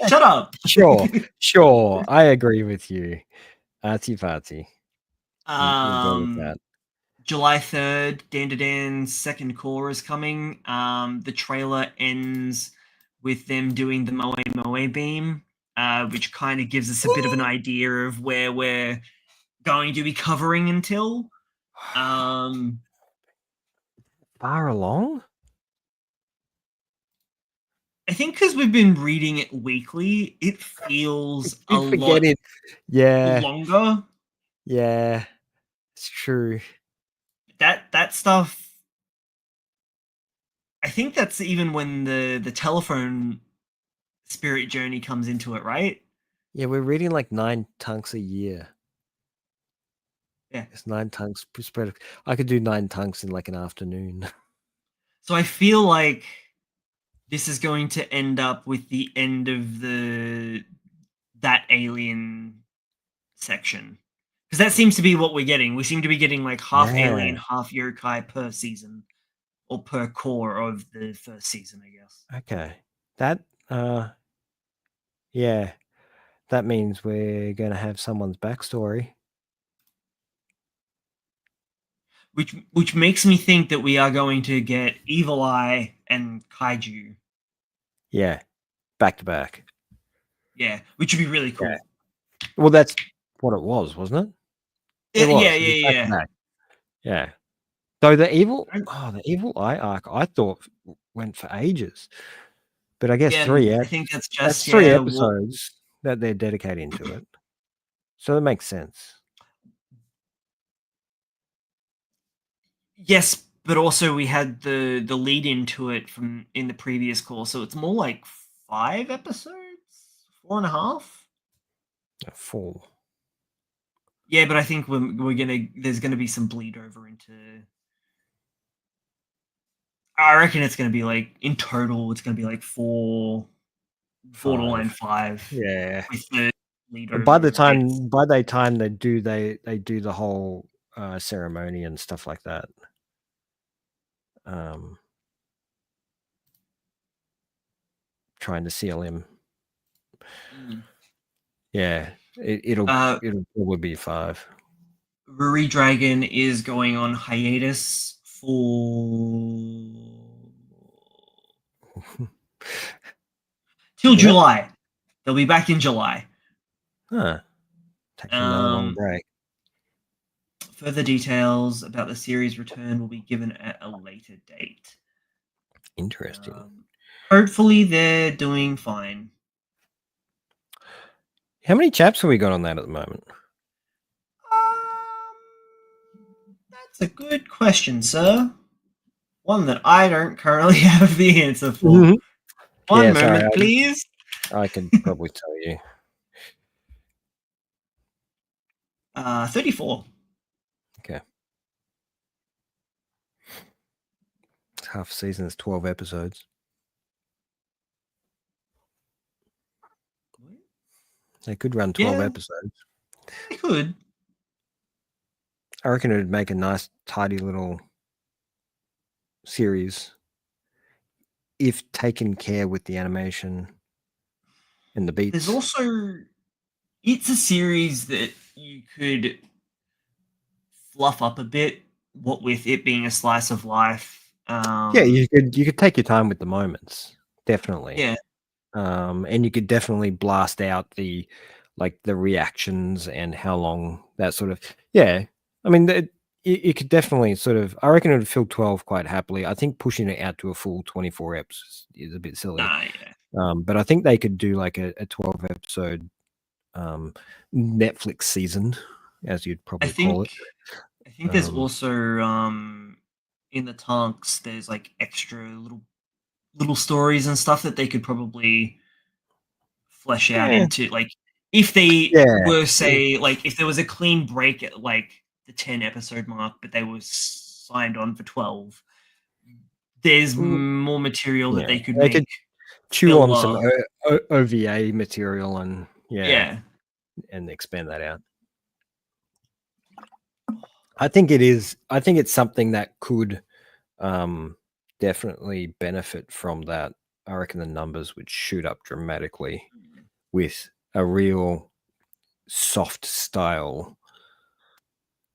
Shut up. Sure. I agree with you. Artsy fartsy. July 3rd, Dan to Dan's second core is coming. The trailer ends with them doing the Moe Moe beam, which kind of gives us a bit of an idea of where we're going to be covering until. Far along? I think because we've been reading it weekly, it feels a lot longer. Yeah, it's true. That stuff, I think that's even when the telephone spirit journey comes into it, right? Yeah, we're reading like 9 tunks a year. Yeah, it's 9 tunks spread. I could do 9 tunks in like an afternoon. So I feel like this is going to end up with the end of that alien section, because that seems to be what we're getting. We seem to be getting like half alien, half yokai per season. or per core of the first season, I guess. Okay. That yeah. That means we're gonna have someone's backstory. Which makes me think that we are going to get Evil Eye and Kaiju. Yeah. Back to back. Yeah, which would be really cool. Yeah. Well, that's what it was, wasn't it? It was. Yeah, It was back to back. Yeah. So the evil eye arc, I thought went for ages, but I guess I think that's just 3 episodes that they're dedicating to it, so that makes sense. Yes, but also we had the lead into it from in the previous call, so it's more like 5 episodes, 4.5. 4. Yeah, but I think there's gonna be some bleed over into. I reckon it's gonna be like in total, it's gonna be like 4 borderline 5. Yeah. With the lead over. By the time they do the whole ceremony and stuff like that. Trying to seal him. Yeah, it'll probably be 5. Ruri Dragon is going on hiatus for till July. They'll be back in July. Huh. Taking another long break. Further details about the series return will be given at a later date. Interesting. Hopefully they're doing fine. How many chaps have we got on that at the moment? That's a good question, sir. One that I don't currently have the answer for. One moment, please. I can probably tell you. 34. Okay. Half season is 12 episodes. They could run 12 episodes. They could. I reckon it would make a nice, tidy little series if taken care with the animation and the beats. There's also, it's a series that you could fluff up a bit, what with it being a slice of life. Yeah, you could take your time with the moments, definitely. Yeah. And you could definitely blast out the reactions and how long that sort of. Yeah, I mean, it could definitely sort of. I reckon it would fill 12 quite happily. I think pushing it out to a full 24 eps is a bit silly. But I think they could do like a 12 episode Netflix season, as you'd probably call it. I think there's also in the tanks there's like extra little stories and stuff that they could probably flesh out into, like if they were like if there was a clean break at like the 10 episode mark, but they were signed on for 12. There's more material that they could make. Could chew on some OVA material and and expand that out. I think it's something that could definitely benefit from that. I reckon the numbers would shoot up dramatically with a real soft style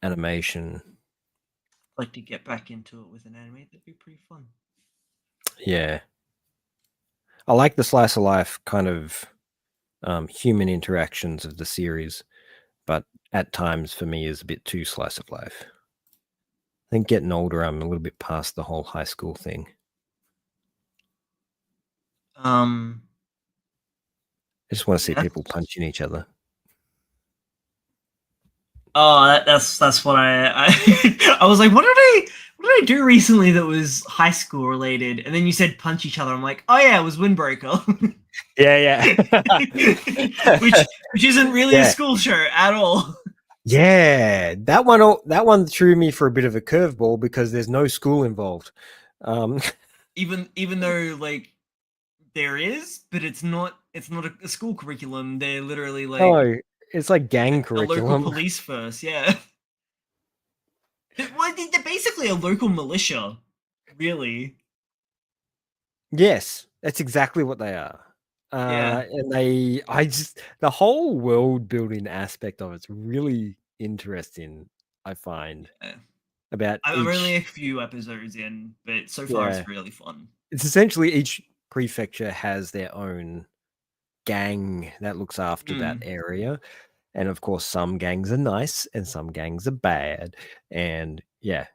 animation. I'd like to get back into it with an anime. That'd be pretty fun. Yeah. I like the slice of life kind of human interactions of the series, but at times for me is a bit too slice of life. I think getting older, I'm a little bit past the whole high school thing. I just want to see people punching each other. Oh, that's what I I was like, what did I do recently that was high school related? And then you said punch each other. I'm like, oh yeah, it was Windbreaker. Yeah. which isn't really a school show at all. Yeah, that one threw me for a bit of a curveball because there's no school involved. Even though like there is, but it's not a school curriculum. They're literally like it's like gang curriculum. A local police force, yeah. They're basically a local militia. Really? Yes, that's exactly what they are. Yeah. And the whole world building aspect of it's really interesting, I find, Yeah. about I'm only each. a few episodes in, but so far Yeah. it's really fun. It's essentially each prefecture has their own gang that looks after that area. And of course, some gangs are nice and some gangs are bad. And yeah,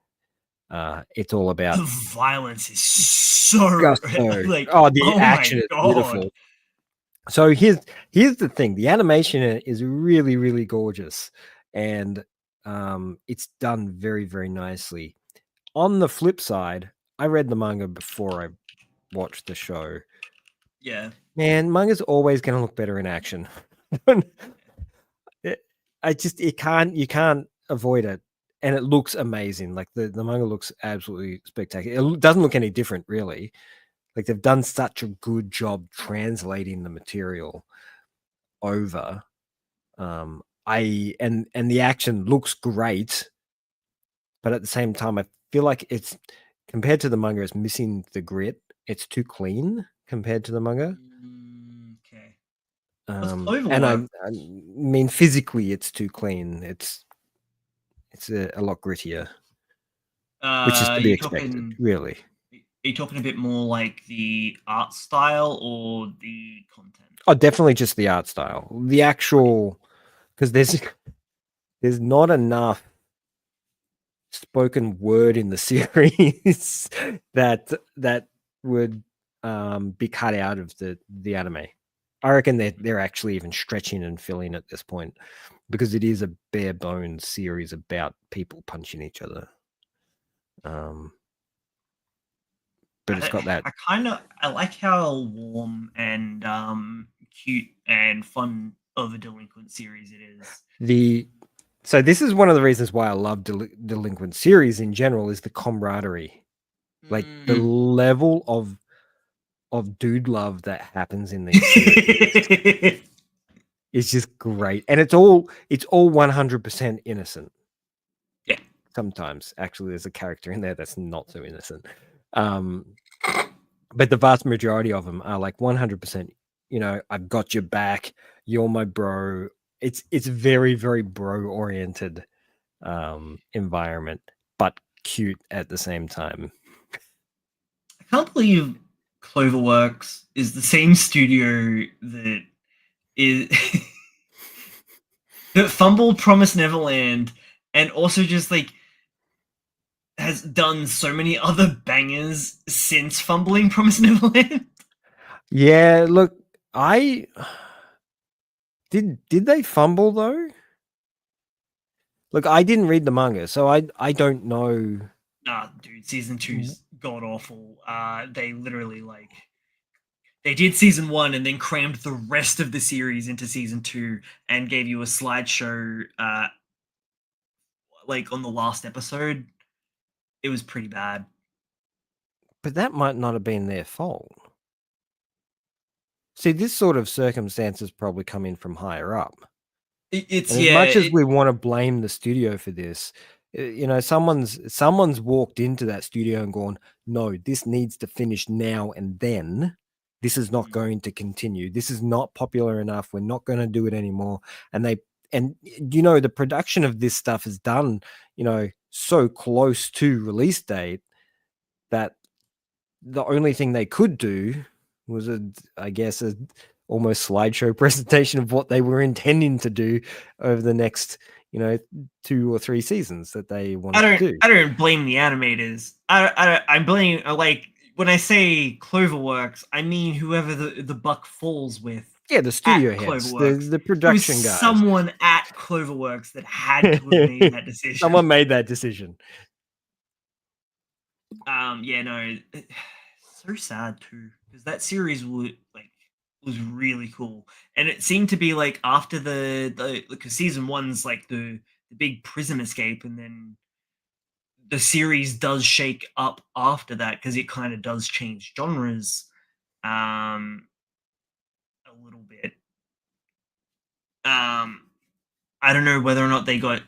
it's all about The violence is so gusto. like, Oh, the oh my action is god. beautiful. So here's the thing: the animation in it is really, really gorgeous, and it's done very, very nicely. On the flip side, I read the manga before I watched the show. Yeah. Man, manga's always going to look better in action. You can't avoid it, and it looks amazing. Like the manga looks absolutely spectacular. It doesn't look any different, really. Like they've done such a good job translating the material over. And the action looks great, but at the same time, I feel like it's compared to the manga, it's missing the grit. It's too clean compared to the manga. Okay. What's And I Cloverwork? mean, physically, it's too clean. It's a lot grittier, which is to be You expected, talking? really. Are you talking a bit more like the art style or the content? Oh, definitely just the art style. The Okay. actual, because there's not enough spoken word in the series that would be cut out of the anime. I reckon they're actually even stretching and filling at this point because it is a bare bones series about people punching each other. But it's got that. I like how warm and cute and fun of a delinquent series it is. So this is one of the reasons why I love delinquent series in general is the camaraderie, like the level of dude love that happens in these series is just great, and it's all 100% innocent. Yeah. Sometimes actually there's a character in there that's not so innocent, but the vast majority of them are like 100%. I've got your back. You're my bro. It's very, very bro oriented environment, but cute at the same time. I can't believe Cloverworks is the same studio that is that fumbled Promise Neverland and also just like has done so many other bangers since fumbling Promise Neverland. Yeah, look, I did they fumble though? Look, I didn't read the manga, so I don't know. Nah, dude, season two's god awful. They literally they did season one and then crammed the rest of the series into season two and gave you a slideshow like on the last episode. It was pretty bad. But that might not have been their fault. See, this sort of circumstances probably come in from higher up. It's And as much as we want to blame the studio for this, someone's walked into that studio and gone, no, this needs to finish now and then. This is not going to continue. This is not popular enough. We're not going to do it anymore. And the production of this stuff is done, so close to release date that the only thing they could do was I guess a almost slideshow presentation of what they were intending to do over the next 2 or 3 seasons that they wanted to do. I don't blame the animators. I blame like when I say Cloverworks, I mean whoever the buck falls with. Yeah, the At studio heads, Cloverworks, the there was production guys. someone at Cloverworks that had to have made that decision. Someone made that decision. Yeah, no, so sad too because that series was really cool, and it seemed to be like after the because season one's like the big prison escape, and then the series does shake up after that because it kind of does change genres a little bit. I don't know whether or not they got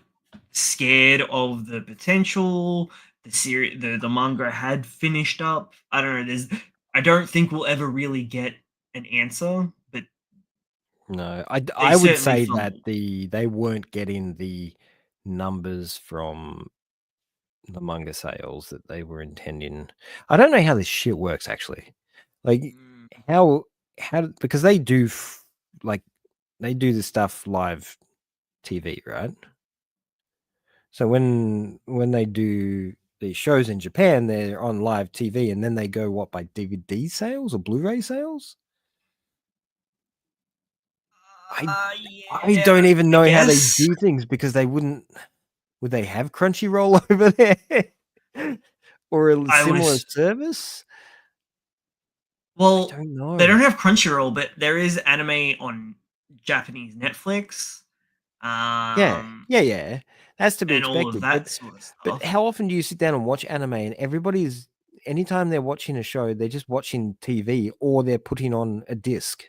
scared of the potential the manga had finished up. I don't know. I don't think we'll ever really get an answer, but no, I would say that they weren't getting the numbers from the manga sales that they were intending. I don't know how this shit works actually. Like how because they do like they do the stuff live TV, right? So when they do these shows in Japan, they're on live TV, and then they go what by DVD sales or Blu-ray sales? I don't even know how they do things because they would they have Crunchyroll over there or a similar service? Well, I don't know. They don't have Crunchyroll, but there is anime on Japanese Netflix. Yeah. That's to be expected. All of that sort of stuff. But how often do you sit down and watch anime and everybody's anytime they're watching a show, they're just watching TV or they're putting on a disc?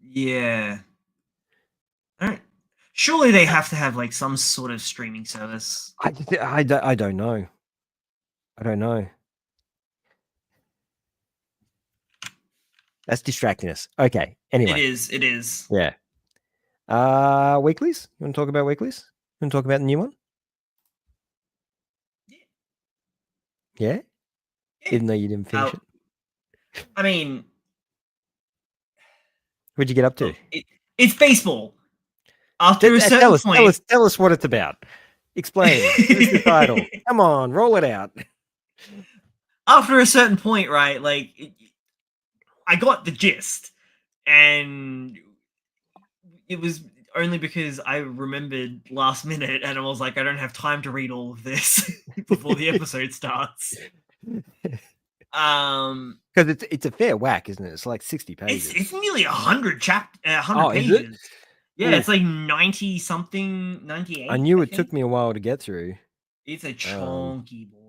Yeah. All right. Surely they have to have like some sort of streaming service. I don't know. I don't know. That's distracting us. Okay. Anyway. It is. Yeah. Weeklies? You want to talk about weeklies? You want to talk about the new one? Yeah? Even though you didn't finish it? I mean... What'd you get up to? It's baseball. After a certain point... Tell us what it's about. Explain. What's the title? Come on, roll it out. After a certain point, right, like... I got the gist, and it was only because I remembered last minute, and I was like, I don't have time to read all of this before the episode starts. Because it's a fair whack, isn't it? It's like 60 pages. It's nearly 100 pages. Is it? Yeah, it's like 90 something, 98. I knew it took me a while to get through. It's a chunky boy.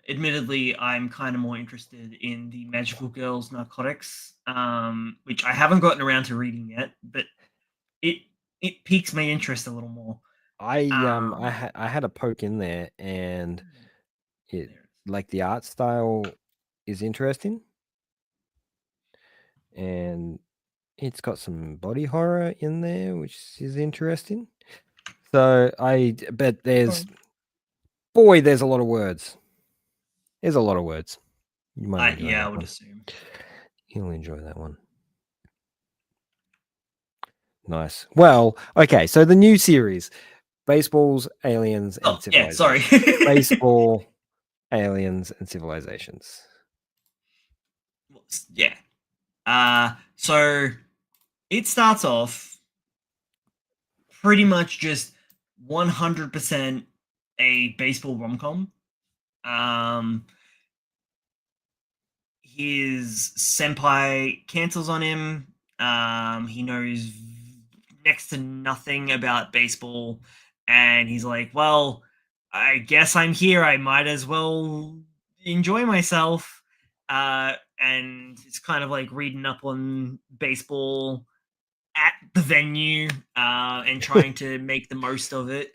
Admittedly, I'm kind of more interested in the Magical Girls Narcotics, which I haven't gotten around to reading yet, but it piques my interest a little more. I had a poke in there, and it like the art style is interesting, and it's got some body horror in there, which is interesting. So but there's a lot of words. There's a lot of words. You might enjoy I would assume. You'll enjoy that one. Nice. Well, okay, so the new series, Baseballs, Aliens, and Civilizations. Yeah, sorry. Baseball, Aliens, and Civilizations. Yeah. So it starts off pretty much just 100% a baseball rom-com. His senpai cancels on him. He knows next to nothing about baseball, and he's like, well, I guess I'm here. I might as well enjoy myself. And it's kind of like reading up on baseball at the venue and trying to make the most of it.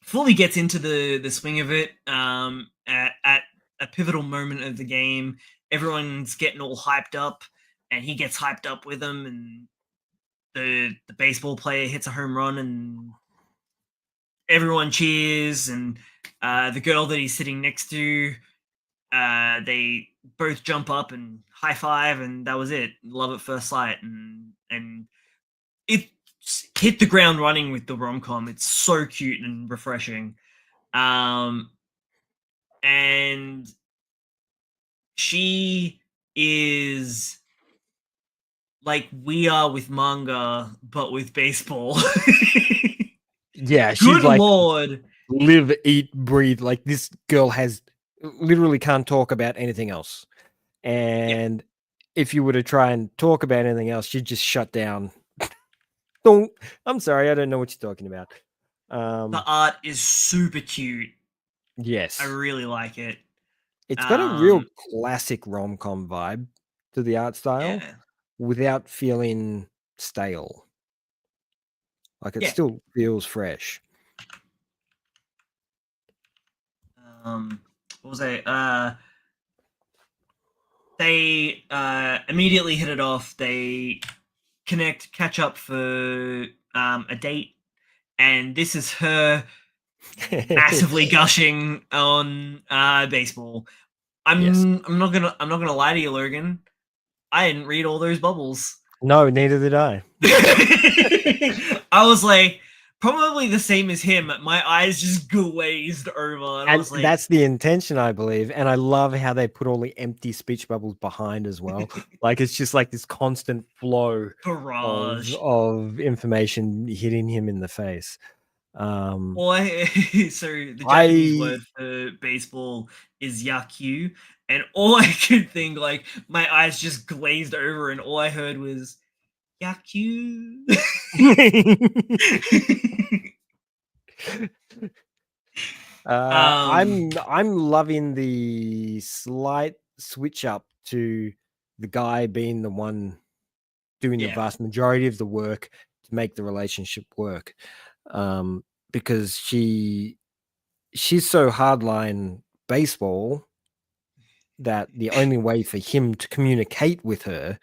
Fully gets into the swing of it at a pivotal moment of the game. Everyone's getting all hyped up, and he gets hyped up with them, and the baseball player hits a home run, and everyone cheers, and the girl that he's sitting next to, they both jump up and high five, and that was it. Love at first sight, and it hit the ground running with the rom-com. It's so cute and refreshing. And she is like we are with manga, but with baseball. Yeah, she's good like, Lord. Live, eat, breathe. Like, this girl literally can't talk about anything else. And if you were to try and talk about anything else, she'd just shut down. I'm sorry, I don't know what you're talking about. The art is super cute. Yes. I really like it. It's got a real classic rom-com vibe to the art style without feeling stale. Like it still feels fresh. What was it? They immediately hit it off. They catch up for a date, and this is her massively gushing on baseball. I'm not gonna lie to you, Logan. I didn't read all those bubbles. No, neither did I. I was like, probably the same as him. My eyes just glazed over. And like, that's the intention, I believe. And I love how they put all the empty speech bubbles behind as well. Like it's just like this constant flow of information hitting him in the face. So the Japanese word for baseball is yakyu, and all I could think, like, my eyes just glazed over, and all I heard was yakyu. I'm loving the slight switch up to the guy being the one doing the vast majority of the work to make the relationship work. Because she's so hardline baseball that the only way for him to communicate with her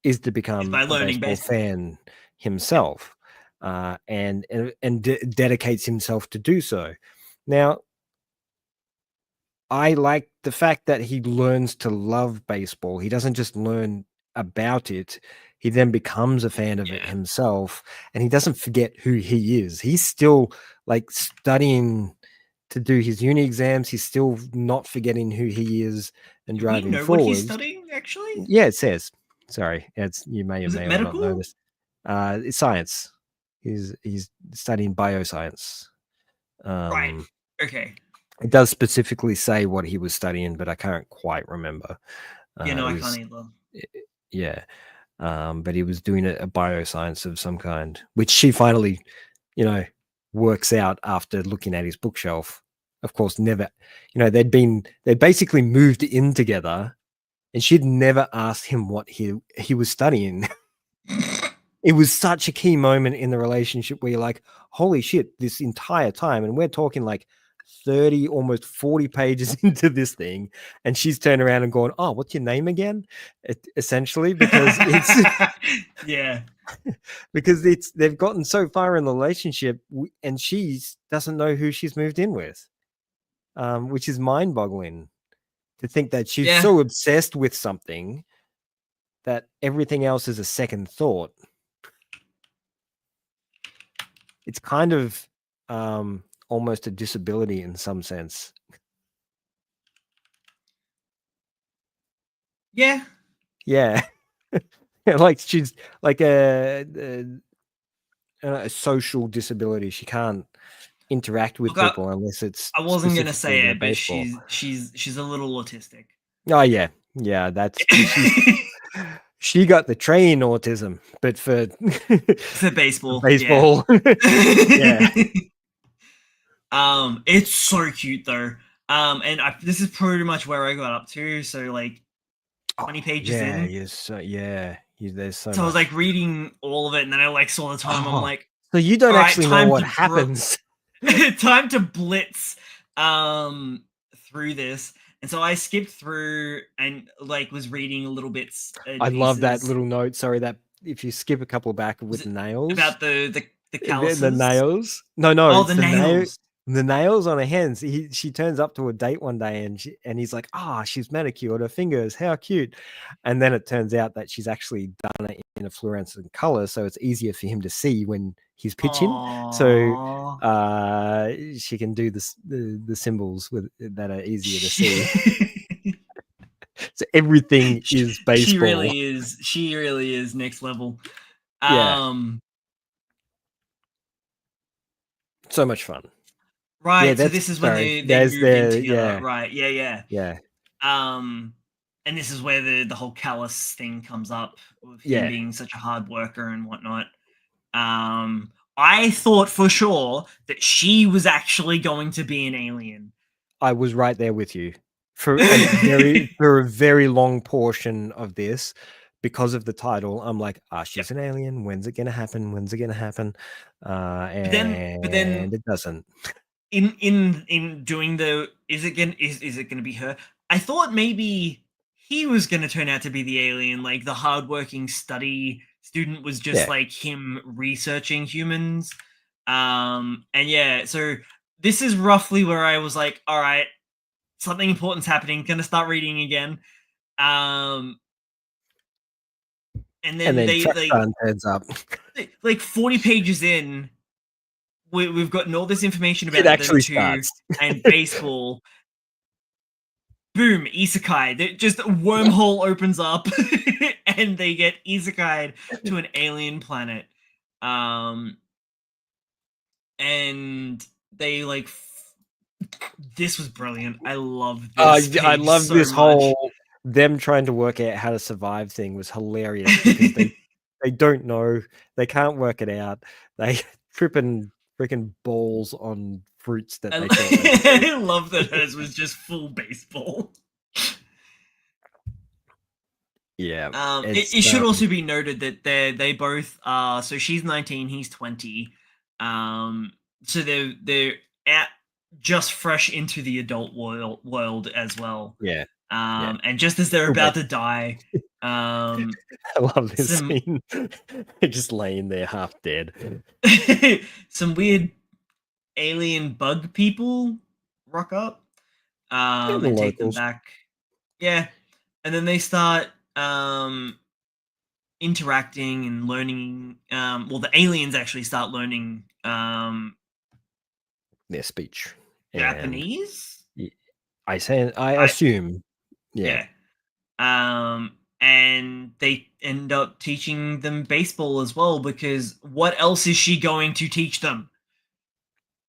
is to become a baseball fan himself, and dedicates himself to do so. Now, I like the fact that he learns to love baseball. He doesn't just learn about it. He then becomes a fan of it himself, and he doesn't forget who he is. He's still like studying to do his uni exams. He's still not forgetting who he is and driving forward. What he's studying, actually? Yeah, it says. Sorry, you may or may not notice. It's science. He's studying bioscience. Right. Okay. It does specifically say what he was studying, but I can't quite remember. I can't either. Yeah. But he was doing a bioscience of some kind, which she finally, works out after looking at his bookshelf. Of course, never, they'd basically moved in together, and she'd never asked him what he was studying. It was such a key moment in the relationship where you're like, holy shit, this entire time, and we're talking like 30, almost 40 pages into this thing, and she's turned around and gone, oh, what's your name again? Essentially, because it's because they've gotten so far in the relationship, and she doesn't know who she's moved in with, which is mind-boggling to think that she's so obsessed with something that everything else is a second thought. It's kind of almost a disability in some sense. Yeah. Like she's like a social disability. She can't interact with people unless it's. I wasn't gonna say it, but she's a little autistic. Oh yeah, that's. She got the train autism, but for baseball. Baseball. Yeah. It's so cute though. And this is pretty much where I got up to. So like 20 pages in. There's so much. I was like reading all of it, and then I like saw the time. I'm like, so you don't actually know what happens. Time to blitz through this. And so I skipped through and like was reading little bits. I love that little note. Sorry, that if you skip a couple back with the nails. About the calluses? The nails. No. Oh, the nails. The nails on her hands. She turns up to a date one day, and he's like, she's manicured her fingers. How cute. And then it turns out that she's actually done it in a fluorescent color, so it's easier for him to see when he's pitching. Aww. So she can do the symbols that are easier to see. So everything is baseball. She really is next level. So much fun. Right, so this is when they move in together. Right, yeah. And this is where the whole callus thing comes up, with him being such a hard worker and whatnot. I thought for sure that she was actually going to be an alien. I was right there with you for a very long portion of this, because of the title, I'm like, she's an alien. When's it gonna happen? When's it gonna happen? But then it doesn't. In doing the is it gonna be her? I thought maybe he was gonna turn out to be the alien, like the hardworking study student was just like him researching humans. And yeah, so this is roughly where I was like, all right, something important's happening, gonna start reading again. And then they turns up. Like 40 pages in, we've gotten all this information about them too, and baseball. Boom, isekai. Just a wormhole opens up, and they get isekai'd to an alien planet. And they like. This was brilliant. I love this. I love so this much. whole them trying to work out how to survive thing was hilarious because they don't know, they can't work it out. They tripping freaking balls on fruits that they thought. I love that hers was just full baseball. Yeah. It should also be noted that they both are. So she's 19, he's 20. So they're at just fresh into the adult world as well. Yeah. And just as they're about to die, I love this scene. They're just laying there half dead. Some weird alien bug people rock up and take them back. Yeah. And then they start interacting and learning. Well, the aliens actually start learning their speech. Japanese? I assume. Yeah. And they end up teaching them baseball as well, because what else is she going to teach them?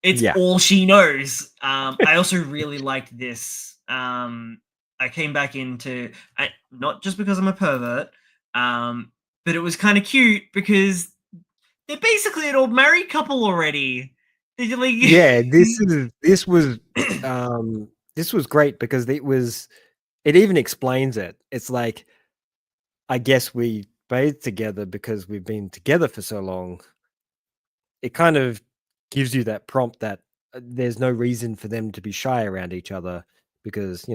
It's all she knows. I also really liked this. I came back into not just because I'm a pervert, but it was kind of cute because they're basically an old married couple already. Like, yeah, this was great because it even explains it. It's like, I guess we bathed together because we've been together for so long. It kind of gives you that prompt that there's no reason for them to be shy around each other because,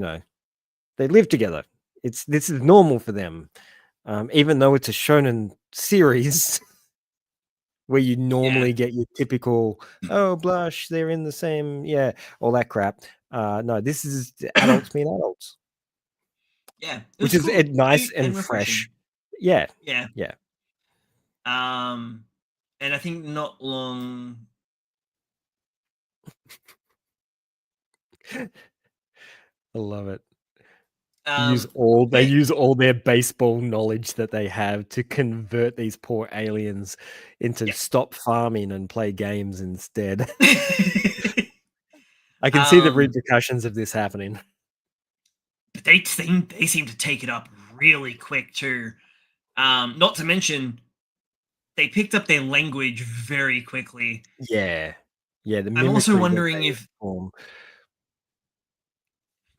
they live together. This is normal for them. Even though it's a shonen series where you normally get your typical, oh, blush, they're in the same, all that crap. No, this is adults mean adults. Yeah. Which is cool. Nice and fresh. Yeah. Yeah. Yeah. And I think not long. I love it. They use all their baseball knowledge that they have to convert these poor aliens into stop farming and play games instead. I can see the repercussions of this happening. But they seem to take it up really quick too. Not to mention, they picked up their language very quickly. Yeah. I'm also wondering if.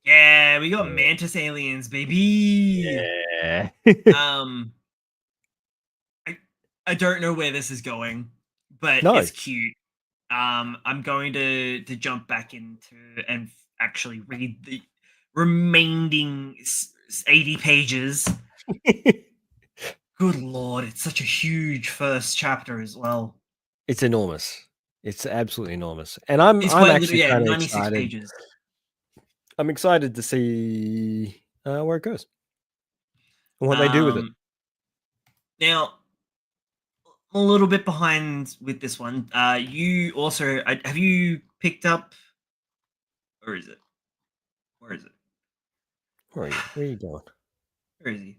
Yeah, we got mantis aliens, baby. Yeah. I don't know where this is going, but it's cute. I'm going to jump back into and actually read the remaining 80 pages. Good lord, it's such a huge first chapter as well. It's enormous. It's absolutely enormous, and I'm actually kind of 96 excited. pages. I'm excited to see where it goes and what they do with it. Now, I'm a little bit behind with this one. You also have you picked up, or is it? Where is it? Where are you going? Where is he?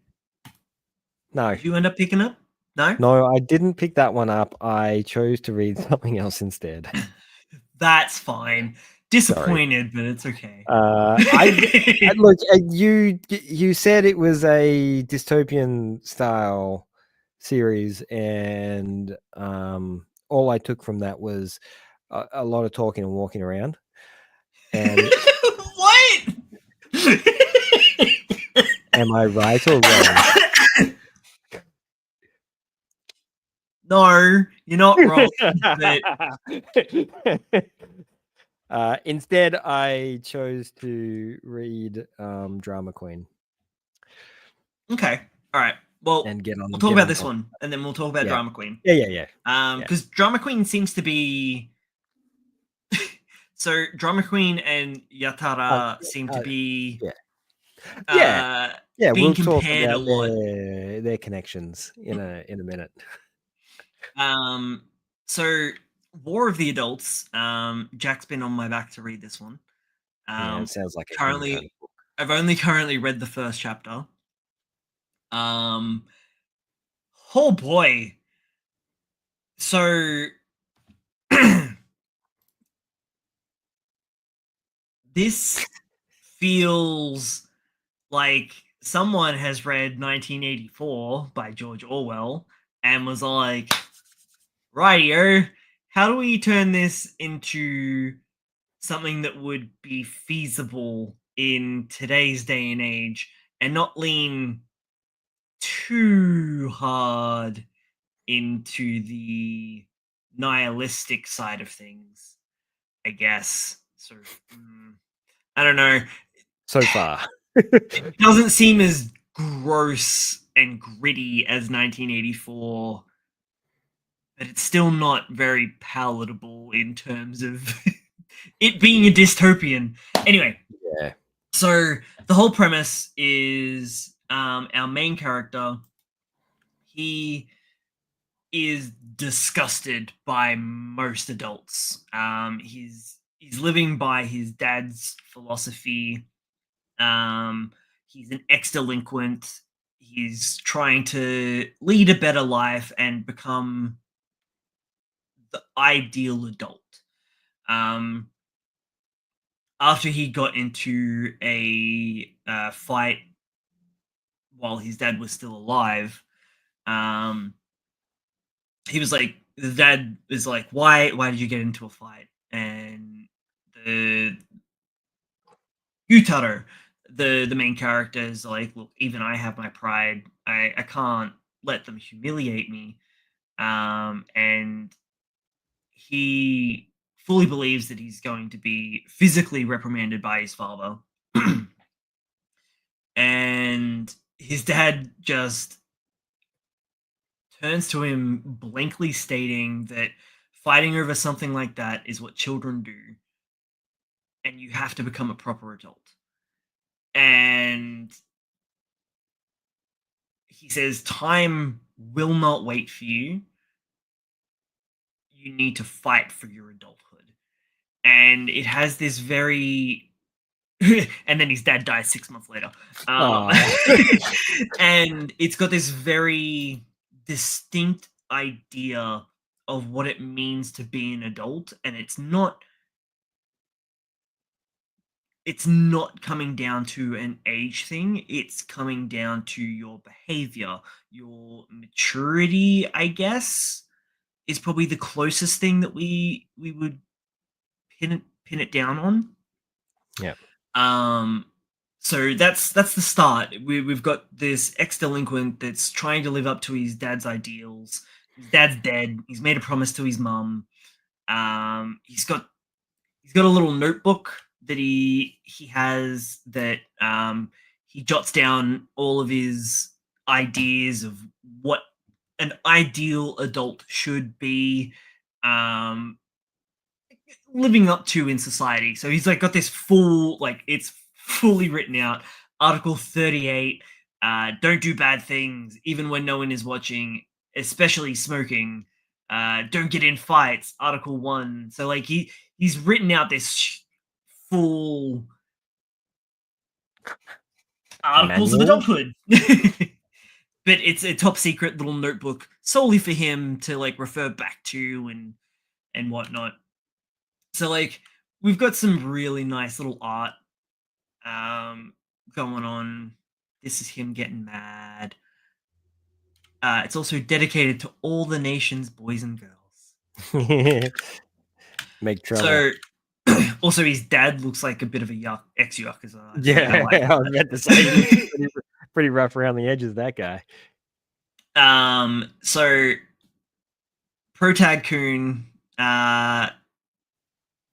No. Did you end up picking up? No? No, I didn't pick that one up. I chose to read something else instead. That's fine. Disappointed, but it's okay. Look, you said it was a dystopian style series, and all I took from that was a lot of talking and walking around. And what? Am I right or wrong? No, you're not wrong. Instead, I chose to read Drama Queen. Okay, all right. Well, and we'll talk about this one, and then we'll talk about Drama Queen. Yeah. Because Drama Queen seems to be. So Drama Queen and Yatara seem to be. Being we'll talk about a lot. Their connections in a minute. So War of the Adults. Jack's been on my back to read this one. It sounds like currently, I've only currently read the first chapter. Oh boy. So this feels like someone has read 1984 by George Orwell and was like, rightio, how do we turn this into something that would be feasible in today's day and age and not lean too hard into the nihilistic side of things, I guess. Sort of, I don't know. So far. It doesn't seem as gross and gritty as 1984, but it's still not very palatable in terms of it being a dystopian. Anyway. Yeah. So the whole premise is our main character, he is disgusted by most adults. He's living by his dad's philosophy. He's an ex-delinquent. He's trying to lead a better life and become the ideal adult. After he got into a fight while his dad was still alive, he was like, the dad is like, why did you get into a fight? And the Yutaro, the main character, is like, look, even I have my pride. I can't let them humiliate me. And he fully believes that he's going to be physically reprimanded by his father. And his dad just turns to him blankly stating that fighting over something like that is what children do, and you have to become a proper adult. And he says, time will not wait for you. You need to fight for your adulthood. And it has this very... and then his dad dies 6 months later. And it's got this very distinct idea of what it means to be an adult, and it's not coming down to an age thing. It's coming down to your behavior, your maturity, I guess, is probably the closest thing that we would pin it down on. Yeah. So that's the start. We've got this ex-delinquent that's trying to live up to his dad's ideals. His dad's dead. He's made a promise to his mum. He's got a little notebook that he has that he jots down all of his ideas of what an ideal adult should be living up to in society. So he's like got this full, like, it's fully written out. Article 38, don't do bad things even when no one is watching, especially smoking. Don't get in fights, Article 1. So like he's written out this full articles of adulthood. But it's a top secret little notebook solely for him to like refer back to and whatnot. So like we've got some really nice little art going on. This is him getting mad. It's also dedicated to all the nation's boys and girls. Make trouble. So also his dad looks like a bit of a ex-Yakuza. Yeah, I was about to say pretty rough around the edges, that guy. So Protag-kun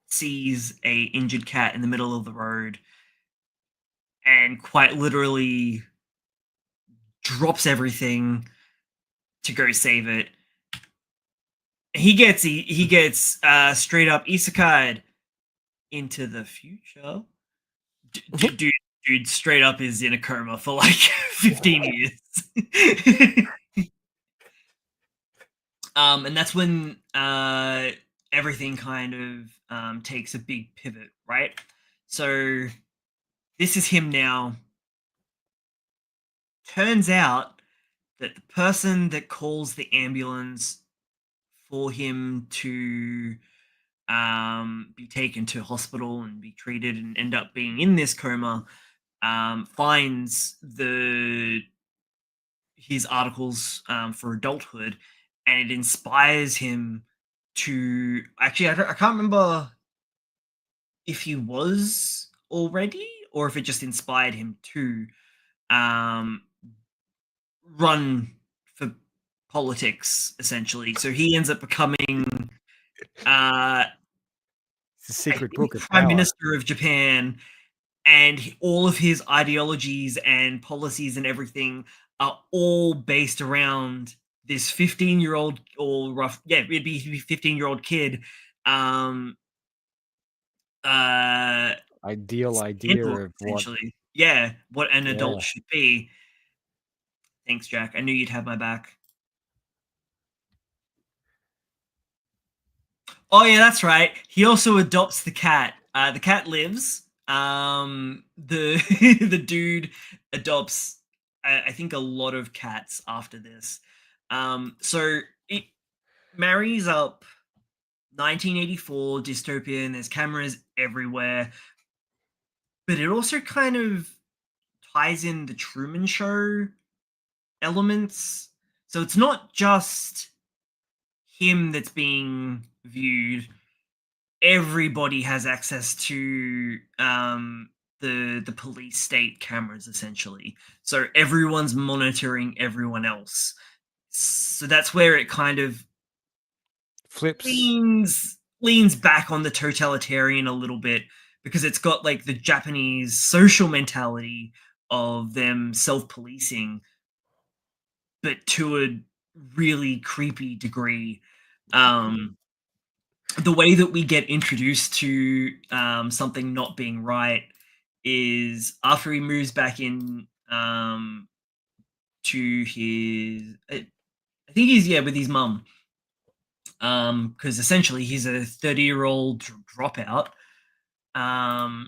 sees a injured cat in the middle of the road and quite literally drops everything to go save it. He gets straight up isekai'd into the future. Dude straight up is in a coma for like 15 years. And that's when everything kind of takes a big pivot, right? So this is him now. Turns out that the person that calls the ambulance for him to be taken to hospital and be treated and end up being in this coma finds his articles for adulthood, and it inspires him to actually I can't remember if he was already or if it just inspired him to run for politics, essentially. So he ends up becoming it's a secret book of Prime power. Minister of Japan, and all of his ideologies and policies and everything are all based around this 15-year-old it'd be 15-year-old kid ideal idea of essentially what an adult should be. Thanks, Jack. I knew you'd have my back. Oh yeah, that's right. He also adopts the cat. The cat lives. The the dude adopts I think a lot of cats after this. So it marries up 1984 dystopian. There's cameras everywhere, but it also kind of ties in the Truman Show elements. So it's not just him that's being viewed. Everybody has access to the police state cameras, essentially. So everyone's monitoring everyone else. So that's where it kind of flips, leans back on the totalitarian a little bit, because it's got like the Japanese social mentality of them self-policing, but to a really creepy degree. The way that we get introduced to something not being right is after he moves back in to his I think he's with his mum, because essentially he's a 30-year-old dropout. Oh,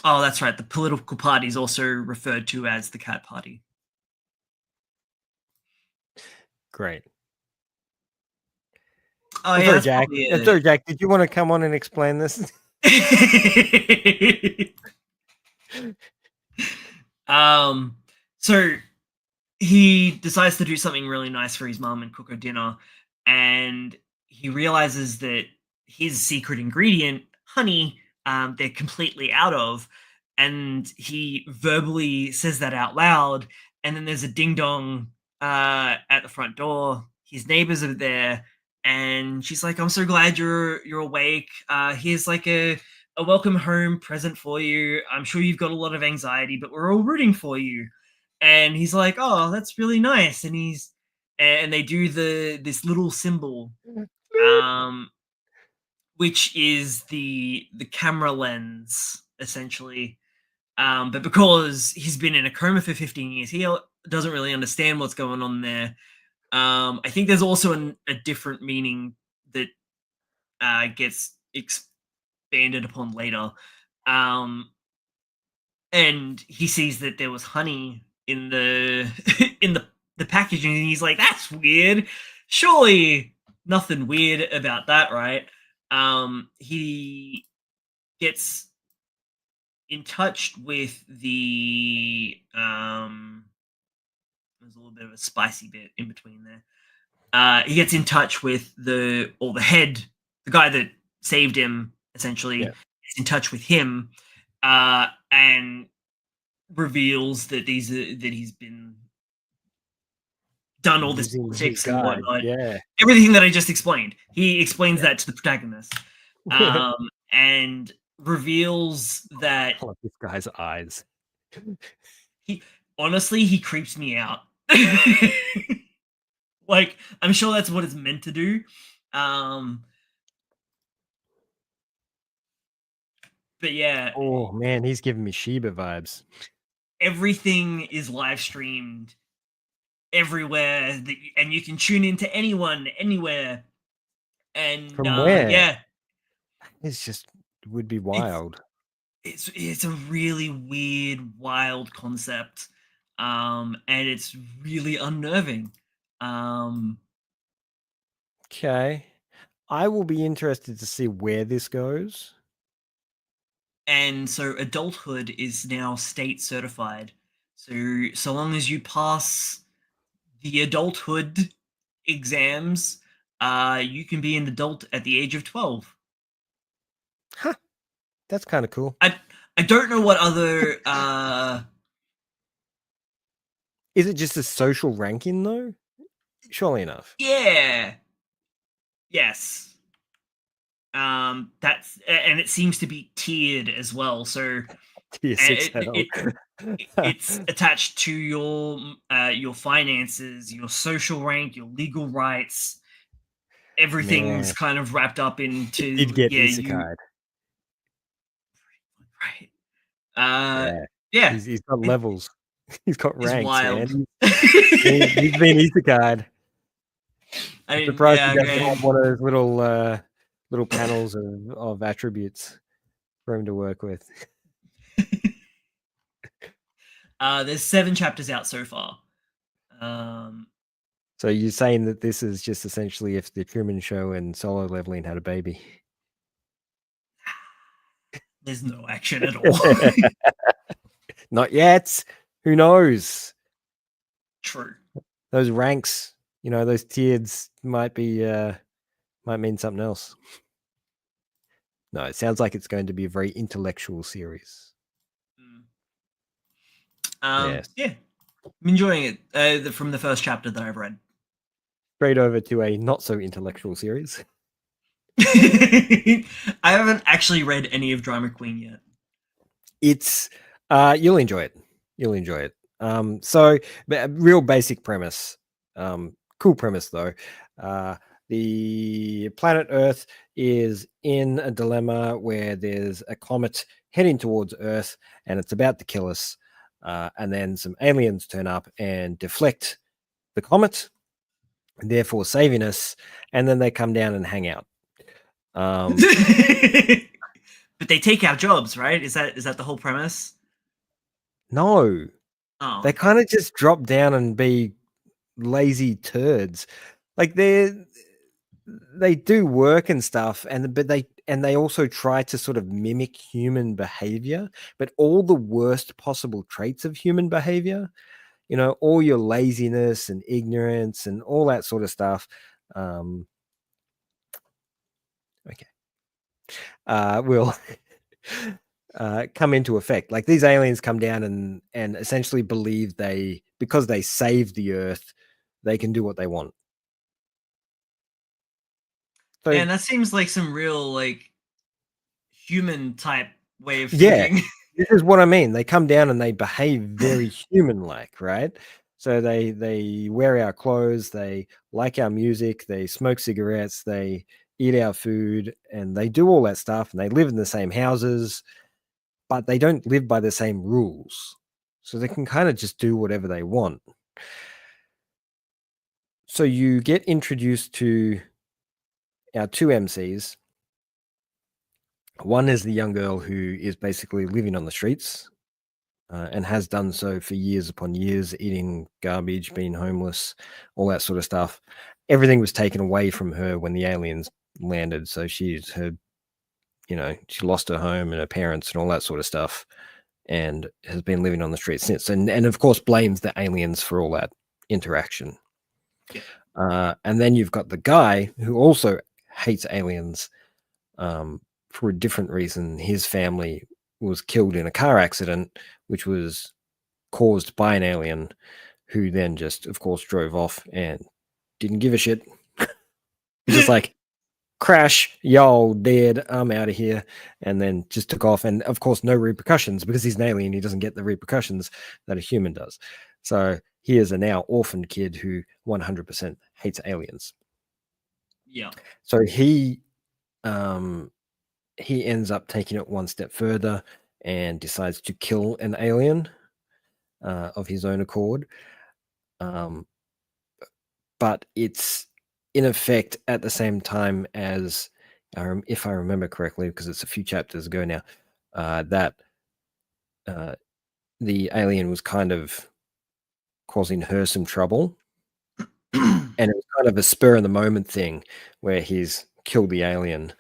that's right, the political party is also referred to as the Cat Party. Great. Oh, yeah, Jack. Jack, did you want to come on and explain this? So he decides to do something really nice for his mom and cook her dinner, and he realizes that his secret ingredient, honey, they're completely out of, and he verbally says that out loud, and then there's a ding dong at the front door. His neighbors are there, and she's like, "I'm so glad you're awake. Here's like a welcome home present for you. I'm sure you've got a lot of anxiety, but we're all rooting for you." And he's like, "Oh, that's really nice." And they do this little symbol, which is the camera lens, essentially. But because he's been in a coma for 15 years, he doesn't really understand what's going on there. I think there's also a different meaning that gets expanded upon later. And he sees that there was honey in the in the packaging, and he's like, "That's weird. Surely nothing weird about that, right?" He gets in touch with the there's a little bit of a spicy bit in between there. He gets in touch with the head, the guy that saved him, essentially. Yeah. He's in touch with him, and reveals that he's been done all this politics and whatnot. Yeah. Everything that I just explained. He explains that to the protagonist. And reveals that I love this guy's eyes. He creeps me out. Like, I'm sure that's what it's meant to do. But yeah. Oh man, he's giving me Shiba vibes. Everything is live streamed everywhere, and you can tune into anyone, anywhere. And from where? Yeah, it's just would be wild. It's a really weird, wild concept, and it's really unnerving. Okay, I will be interested to see where this goes. And so adulthood is now state certified. So long as you pass the adulthood exams, you can be an adult at the age of 12. Huh. That's kind of cool. I don't know what other Is it just a social ranking though? Surely enough. Yeah. Yes. That's, and it seems to be tiered as well. So Tier 6 it's attached to your finances, your social rank, your legal rights. Everything's kind of wrapped up into. You'd get isekai'd. Right. Yeah. He's got levels. He's got ranks, wild. man. He's been isekai'd. I'm surprised he doesn't have one of those little panels of attributes for him to work with. There's 7 chapters out so far. So you're saying that this is just essentially if the Truman Show and Solo Leveling had a baby? There's no action at all. Not yet. Who knows? True. Those ranks, those tiered might mean something else. No, it sounds like it's going to be a very intellectual series. Yes. Yeah, I'm enjoying it from the first chapter that I've read. Straight over to a not so intellectual series. I haven't actually read any of Drama Queen yet. It's you'll enjoy it. You'll enjoy it. So a real basic premise. Cool premise though. The planet Earth is in a dilemma where there's a comet heading towards Earth and it's about to kill us. And then some aliens turn up and deflect the comet, therefore saving us. And then they come down and hang out. But they take our jobs, right? Is that the whole premise? No. Oh. They kind of just drop down and be lazy turds. Like they do work and stuff, but they also try to sort of mimic human behavior, but all the worst possible traits of human behavior, all your laziness and ignorance and all that sort of stuff. Okay. Will come into effect. Like these aliens come down and essentially believe because they saved the Earth, they can do what they want. So, and that seems like some real human type way of thinking. Yeah, this is what I mean. They come down and they behave very human-like, right? So they wear our clothes, they like our music, they smoke cigarettes, they eat our food, and they do all that stuff, and they live in the same houses, but they don't live by the same rules. So they can kind of just do whatever they want. So you get introduced to our 2 MCs. One is the young girl who is basically living on the streets and has done so for years upon years, eating garbage, being homeless, all that sort of stuff. Everything was taken away from her when the aliens landed. So she lost her home and her parents and all that sort of stuff and has been living on the streets since. And of course, blames the aliens for all that interaction. Yeah. And then you've got the guy who also hates aliens for a different reason. His family was killed in a car accident, which was caused by an alien who then just, of course, drove off and didn't give a shit. Just like, crash, yo, dead, I'm out of here, and then just took off. And of course, no repercussions, because he's an alien. He doesn't get the repercussions that a human does. So he is a now orphaned kid who 100% hates aliens. Yeah. So he ends up taking it one step further and decides to kill an alien of his own accord. But it's in effect at the same time as, if I remember correctly, because it's a few chapters ago now, that the alien was kind of causing her some trouble. And it was kind of a spur of the moment thing where he's killed the alien,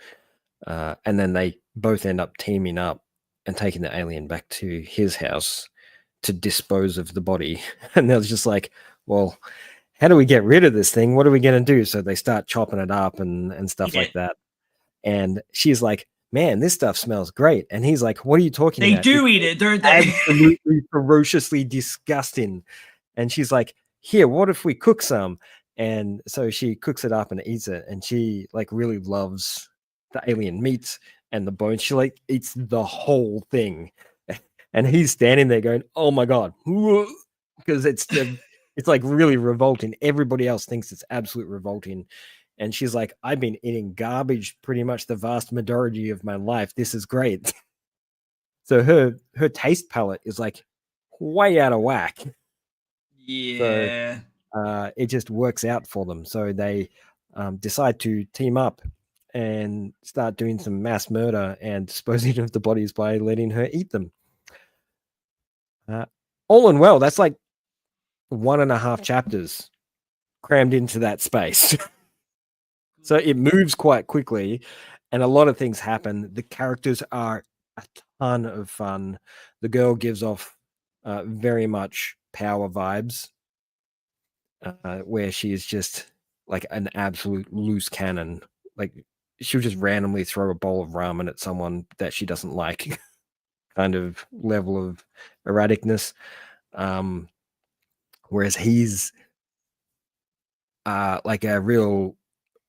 and then they both end up teaming up and taking the alien back to his house to dispose of the body. And they're just like, well, how do we get rid of this thing? What are we going to do? So they start chopping it up and stuff like that. And she's like, man, this stuff smells great. And he's like, what are you talking about? They do eat it. They're absolutely ferociously disgusting. And she's like, here, what if we cook some? And so she cooks it up and eats it. And she like really loves the alien meat and the bones. She like eats the whole thing. And he's standing there going, oh my God. Because it's like really revolting. Everybody else thinks it's absolute revolting. And she's like, I've been eating garbage pretty much the vast majority of my life. This is great. So her taste palette is like way out of whack. Yeah. So it just works out for them. So they decide to team up and start doing some mass murder and disposing of the bodies by letting her eat them. All in well, that's like 1.5 chapters crammed into that space. So it moves quite quickly and a lot of things happen. The characters are a ton of fun. The girl gives off very much power vibes, where she is just like an absolute loose cannon. Like she'll just randomly throw a bowl of ramen at someone that she doesn't like. Kind of level of erraticness. Whereas he's like a real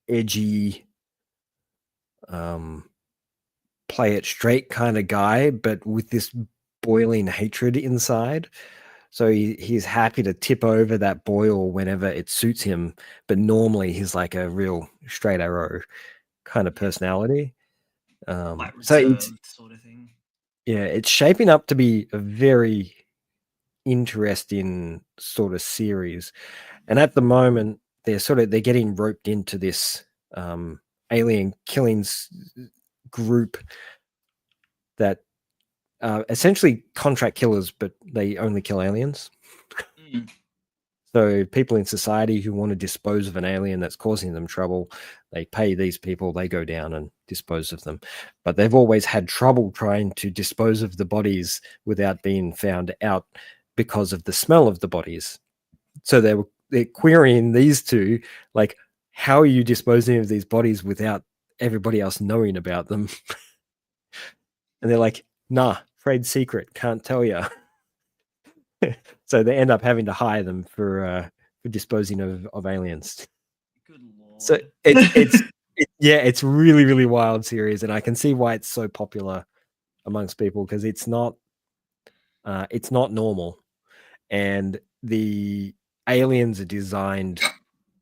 edgy, play it straight kind of guy, but with this boiling hatred inside. So he's happy to tip over that boil whenever it suits him, but normally he's like a real straight arrow kind of personality. So it's sort of thing. Yeah, it's shaping up to be a very interesting sort of series. And at the moment, they're getting roped into this alien killings group that essentially contract killers, but they only kill aliens. So people in society who want to dispose of an alien that's causing them trouble, they pay these people, they go down and dispose of them. But they've always had trouble trying to dispose of the bodies without being found out because of the smell of the bodies. So they're querying these two, like, how are you disposing of these bodies without everybody else knowing about them? And they're like, nah, trade secret, can't tell you. So they end up having to hire them for disposing of aliens. Good Lord. So it's really, really wild series, and I can see why it's so popular amongst people, because it's not normal, and the aliens are designed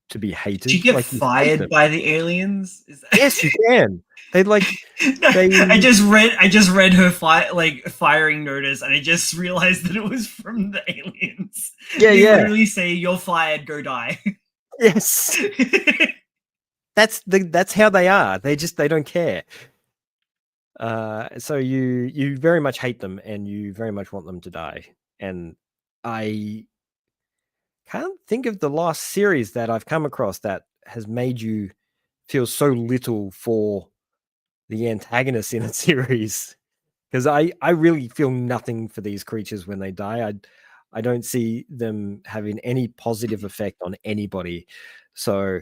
to be hated. Did you get fired by the aliens? Yes, you can. They like. I just read her firing notice, and I just realized that it was from the aliens. Yeah, they literally say, "You're fired. Go die." Yes. That's how they are. They don't care. So you very much hate them, and you very much want them to die. And I can't think of the last series that I've come across that has made you feel so little for the antagonist in a series, because I really feel nothing for these creatures when they die. I don't see them having any positive effect on anybody. So,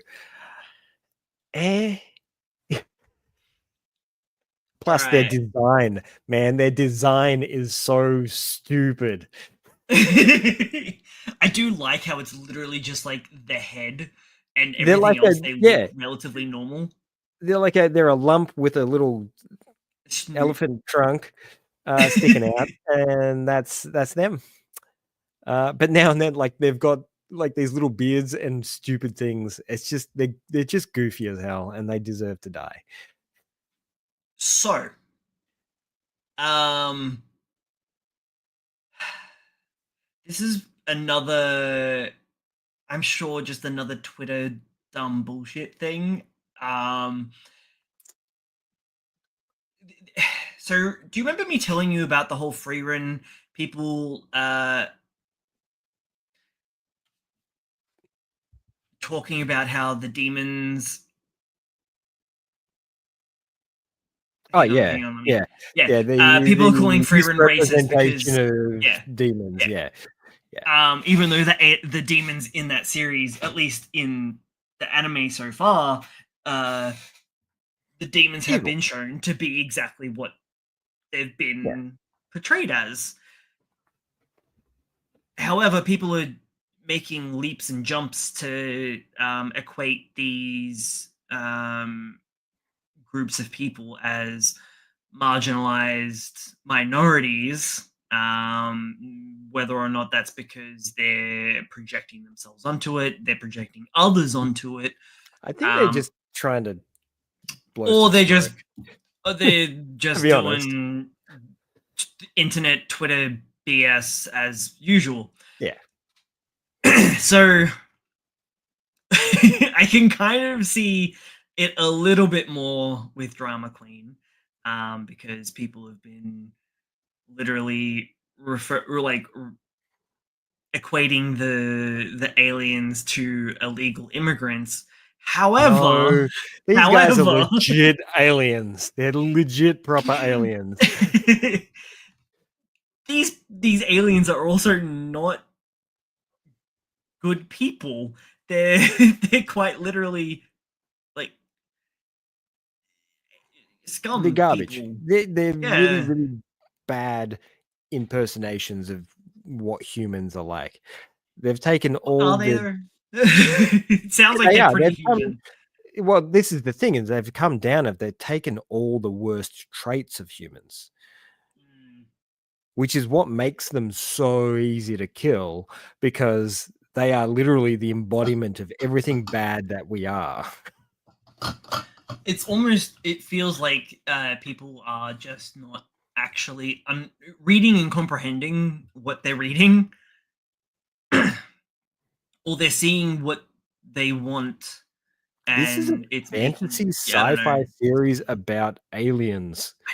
plus their design, man, their design is so stupid. I do like how it's literally just like the head and everything like else. They look relatively normal. They're a lump with a little elephant trunk sticking out, and that's them. But now and then, like, they've got like these little beards and stupid things. It's just they're just goofy as hell, and they deserve to die. So, this is another, I'm sure, just another Twitter dumb bullshit thing. So do you remember me telling you about the whole free run people talking about how the demons? Hang on, Yeah. People are calling The free run racist because of demons. Yeah. Even though the demons in that series, at least in the anime so far, the demons have been shown to be exactly what they've been portrayed as. However, people are making leaps and jumps to equate these groups of people as marginalized minorities, whether or not that's because they're projecting themselves onto it, they're projecting others onto it. I think they're just trying to blow or they're just doing internet Twitter BS as usual. Yeah. So I can kind of see it a little bit more with Drama Queen, because people have been literally equating the aliens to illegal immigrants. However, these guys are legit aliens. They're legit proper aliens. These aliens are also not good people. They're quite literally like scum. They're garbage. People. They're really, really bad impersonations of what humans are like. They've taken all it sounds like they're pretty human. Well, this is the thing, is they've come down of they've taken all the worst traits of humans, which is what makes them so easy to kill, because they are literally the embodiment of everything bad that we are. It's almost, it feels like people are just not actually reading and comprehending what they're reading, or they're seeing what they want. And this is a fantasy sci-fi series about aliens. I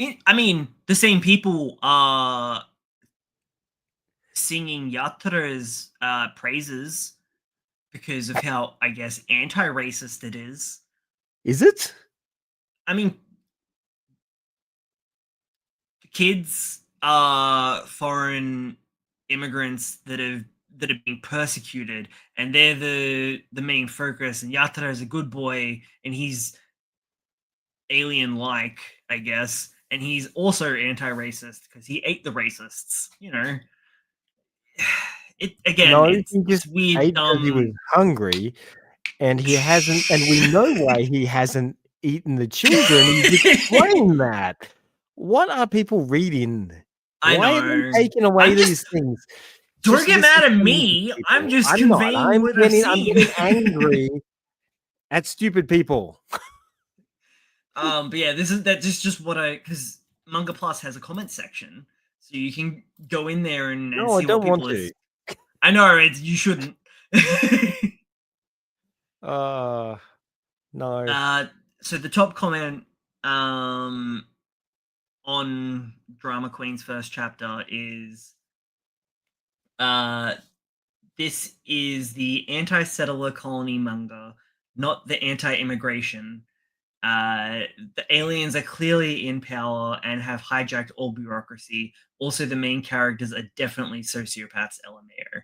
know. I mean, the same people are singing Yatra's praises because of how, I guess, anti-racist it is. Is it? I mean, kids are foreign immigrants that are being persecuted, and they're the main focus. And Yatra is a good boy, and he's alien-like, I guess, and he's also anti-racist because he ate the racists. You know, it's weird. Ate because he was hungry, and he hasn't. And we know why he hasn't eaten the children. He's explained that. What are people reading? Why are they taking away these things? Don't get mad at me. I'm just conveying what I've seen. I'm getting angry at stupid people. But yeah, that's just what because Manga Plus has a comment section, so you can go in there and see what people are. I know you shouldn't. No. So the top comment on Drama Queen's first chapter is this is the anti-settler colony manga, not the anti-immigration. The aliens are clearly in power and have hijacked all bureaucracy. Also, the main characters are definitely sociopaths, LMAO.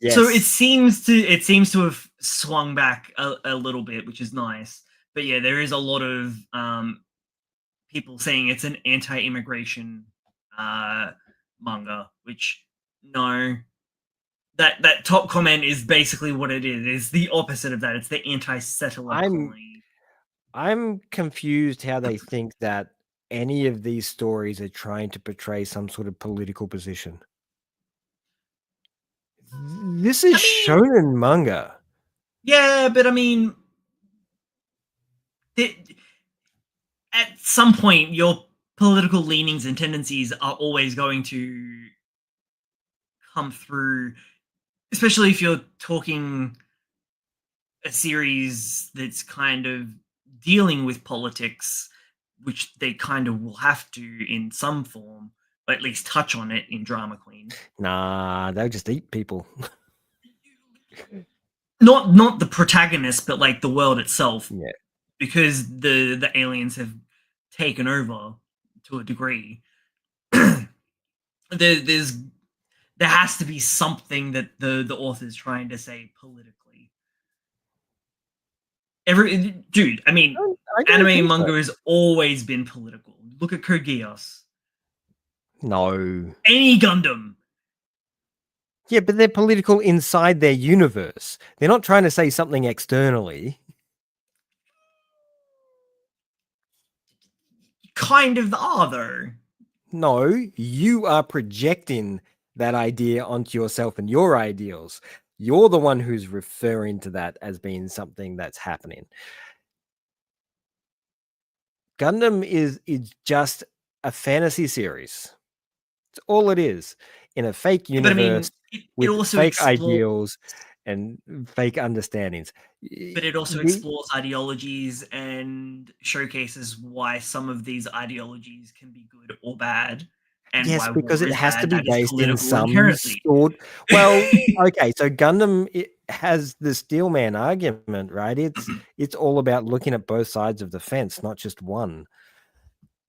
Yes. So it seems to have swung back a little bit, which is nice. But yeah, there is a lot of people saying it's an anti-immigration manga, which no. That top comment is basically what it is. It's the opposite of that. It's the anti-settler colony. I'm confused how they think that any of these stories are trying to portray some sort of political position. This is shonen manga. Yeah, but I mean, at some point, your political leanings and tendencies are always going to come through, especially if you're talking a series that's kind of dealing with politics, which they kind of will have to in some form, or at least touch on it in Drama Queen. Nah, they'll just eat people. Not the protagonist, but like the world itself. Yeah. Because the aliens have taken over to a degree. there has to be something that the author's trying to say politically. Dude, I mean, anime and manga has always been political. Look at Code Geass. No. Any Gundam. Yeah, but they're political inside their universe. They're not trying to say something externally. Kind of are, though. No, you are projecting that idea onto yourself and your ideals. You're the one who's referring to that as being something that's happening. Gundam is just a fantasy series. It's all it is in a fake universe with fake ideals and fake understandings. But it also explores ideologies and showcases why some of these ideologies can be good or bad. And yes, why because it has to be based in some inherently. Well, okay, so Gundam, it has the Steelman argument, right? It's all about looking at both sides of the fence, not just one.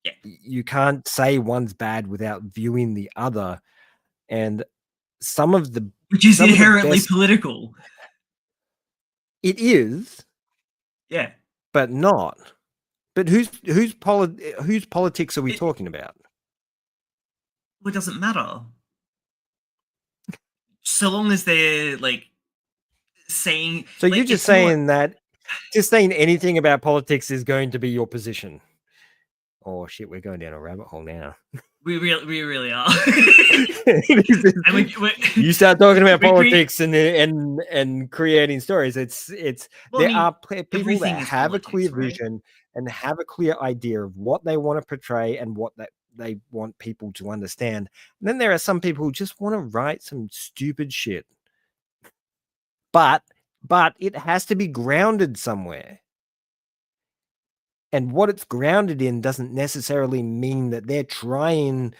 Yeah. You can't say one's bad without viewing the other. And some of the which is inherently political. It is. Yeah. But not. But whose politics are we talking about? Well, it doesn't matter. So long as they're like saying. So you're just saying that just saying anything about politics is going to be your position. Oh shit, we're going down a rabbit hole now. We really are. You start talking about politics and creating stories. There are people that have a clear vision and have a clear idea of what they want to portray and what they want people to understand. And then there are some people who just want to write some stupid shit. But it has to be grounded somewhere. And what it's grounded in doesn't necessarily mean that they're trying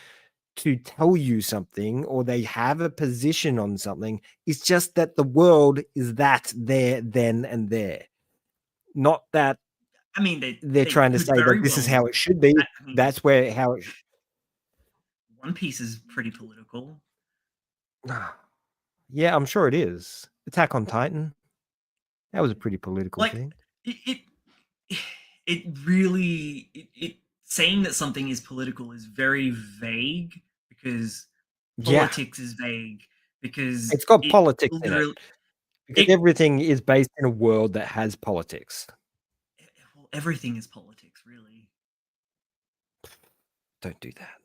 to tell you something or they have a position on something. It's just that the world is that there, then, and there. Not that I mean, they're trying to say that this is how it should be. That's where how it One Piece is pretty political. Yeah, I'm sure it is. Attack on Titan. That was a pretty political thing. It really saying that something is political is very vague because politics is vague because it's got politics in it. Because everything is based in a world that has politics. Well, everything is politics, really. Don't do that.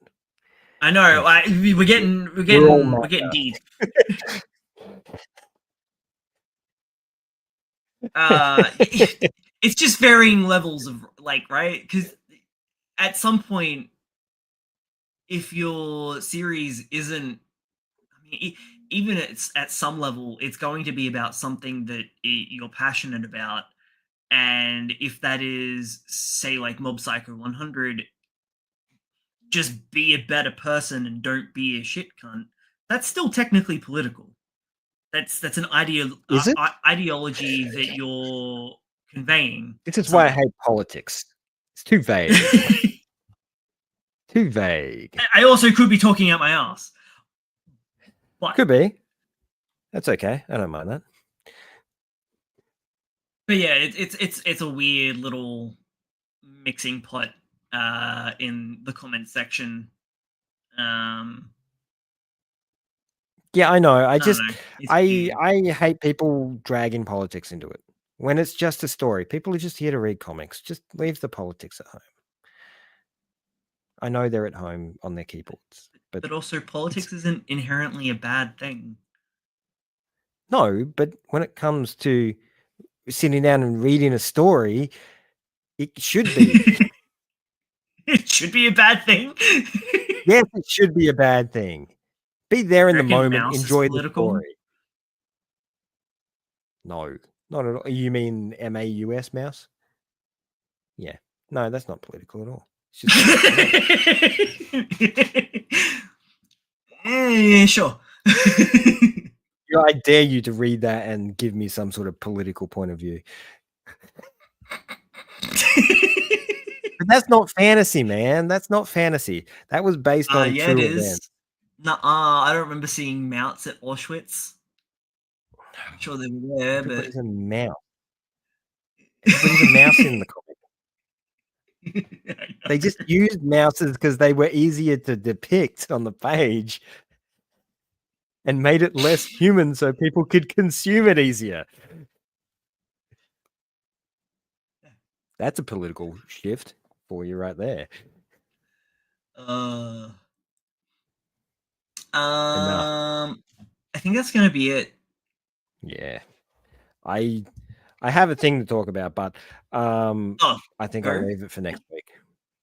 I know. We're getting deep. It's just varying levels of right? Because at some point, if your series isn't, even at some level, it's going to be about something that you're passionate about, and if that is, say, like Mob Psycho 100, just be a better person and don't be a shit cunt. That's still technically political. That's an ideology that you're conveying. This is why I hate politics. It's too vague. Too vague. I also could be talking out my ass. But, could be. That's okay. I don't mind that. But yeah, it's a weird little mixing pot in the comment section. Yeah, I know. I hate people dragging politics into it. When it's just a story, people are just here to read comics. Just leave the politics at home. I know they're at home on their keyboards, but also politics isn't inherently a bad thing. No, but when it comes to sitting down and reading a story, it should be. It should be a bad thing. Yes, it should be a bad thing. Be there in the moment, enjoy the story. No, not at all. You mean MAUS mouse? Yeah. No, that's not political at all. It's just sure. I dare you to read that and give me some sort of political point of view. But that's not fantasy, man. That's not fantasy. That was based on true events. I don't remember seeing mounts at Auschwitz. I'm sure they were there, Everybody's a mouse. Everybody's a mouse in the comic. They just used mouses because they were easier to depict on the page and made it less human so people could consume it easier. That's a political shift for you right there. I think that's going to be it. Yeah. I have a thing to talk about, but I think I'll leave it for next week.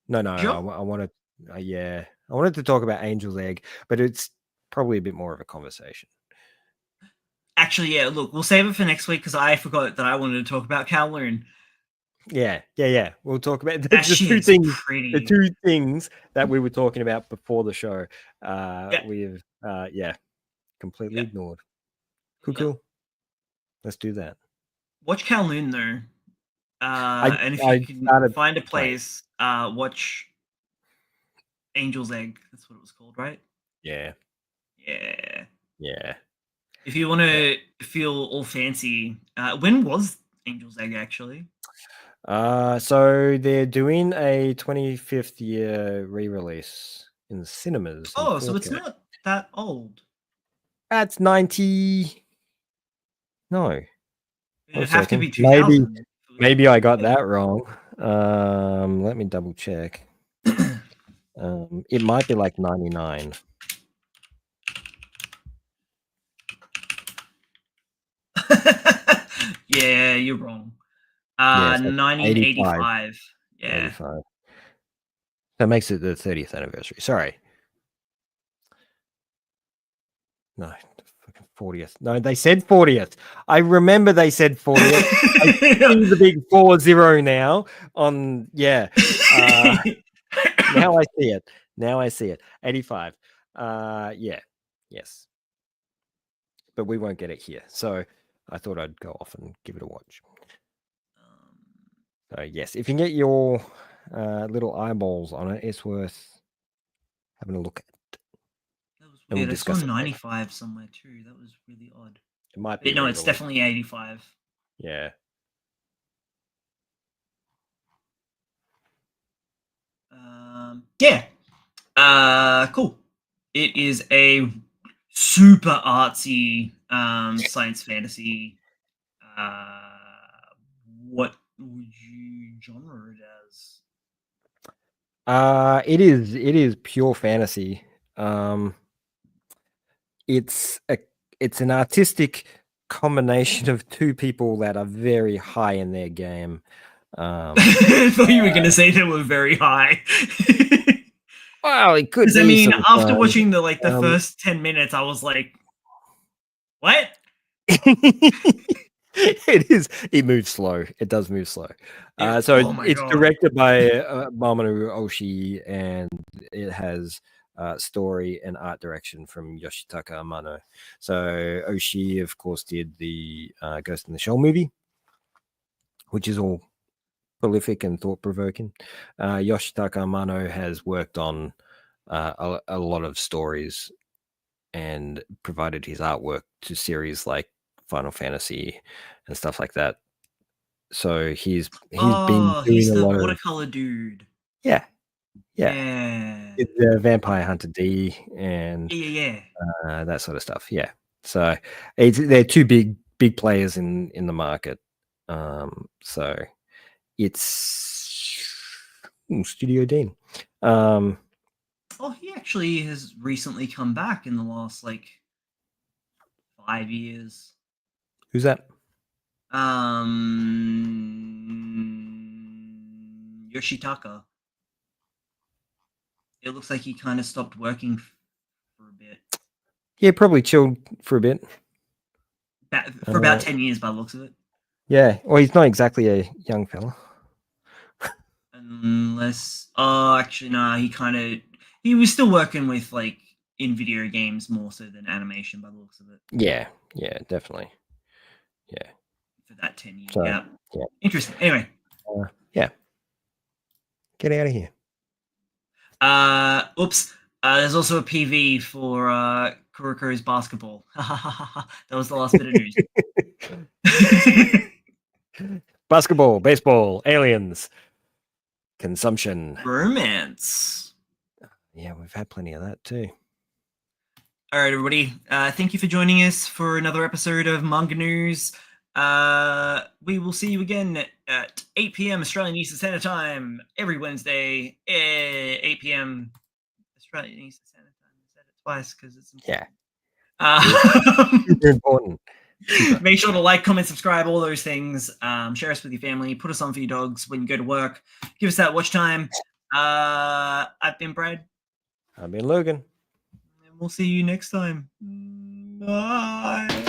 No, sure. I wanted I wanted to talk about Angel's Egg, but it's probably a bit more of a conversation. Actually, yeah, look, we'll save it for next week because I forgot that I wanted to talk about Kowloon. Yeah. We'll talk about the two things that we were talking about before the show. We've completely ignored. Cool. Let's do that. Watch Kowloon though. And if you can find a place, watch Angel's Egg. That's what it was called, right? Yeah. If you want to feel all fancy, when was Angel's Egg actually? So they're doing a 25th year re-release in the cinemas. Oh, so it's not that old. That's 90. No. It'd have to be 2000. Maybe I got that wrong. Let me double check. It might be like 99. Yeah, you're wrong. 1985. Yeah. 85. That makes it the 30th anniversary. Sorry. No, fucking 40th. No, they said 40th. I remember they said 40th. I see the big 40 now on, now I see it. 85. Yes. But we won't get it here. So I thought I'd go off and give it a watch. So yes, if you can get your little eyeballs on it, it's worth having a look at. That was weird. I saw 95 somewhere too. That was really odd. It might be. No, it's definitely 85. Yeah. Cool. It is a super artsy science fantasy. What would you genre it as? It is pure fantasy. It's an artistic combination of two people that are very high in their game. I thought you were going to say they were very high. Well, it could. I mean, after watching the first 10 minutes, I was like, "What?" It is. It moves slow. It does move slow. It's directed by Mamoru Oshii, and it has story and art direction from Yoshitaka Amano. So Oshii, of course, did the Ghost in the Shell movie, which is all prolific and thought-provoking. Yoshitaka Amano has worked on a lot of stories and provided his artwork to series like Final Fantasy and stuff like that. So he's been doing he's a the lot watercolor dude. Yeah. Yeah. It's Vampire Hunter D and that sort of stuff. Yeah. So they're two big players in the market. So it's Studio Dean. He actually has recently come back in the last 5 years. Who's that? Yoshitaka. It looks like he kind of stopped working for a bit. Yeah, probably chilled for a bit. For about 10 years by the looks of it. Yeah. Well, he's not exactly a young fella. Unless... Oh, actually, no. He was still working with, in video games more so than animation by the looks of it. Yeah. Yeah, definitely. Yeah. For that 10 years. So, yeah. Yeah. Interesting. Anyway. Yeah. Get out of here. Oops. There's also a PV for Kuroko's basketball. That was the last bit of news. Basketball, baseball, aliens, consumption, romance. Yeah, we've had plenty of that too. All right, everybody. Thank you for joining us for another episode of Manga News. We will see you again at 8 p.m. Australian Eastern Standard Time every Wednesday, 8 p.m. Australian Eastern Standard Time. I said it twice because it's important. Super important. Make sure to like, comment, subscribe, all those things. Share us with your family. Put us on for your dogs when you go to work. Give us that watch time. I've been Brad. I've been Logan. And we'll see you next time. Bye.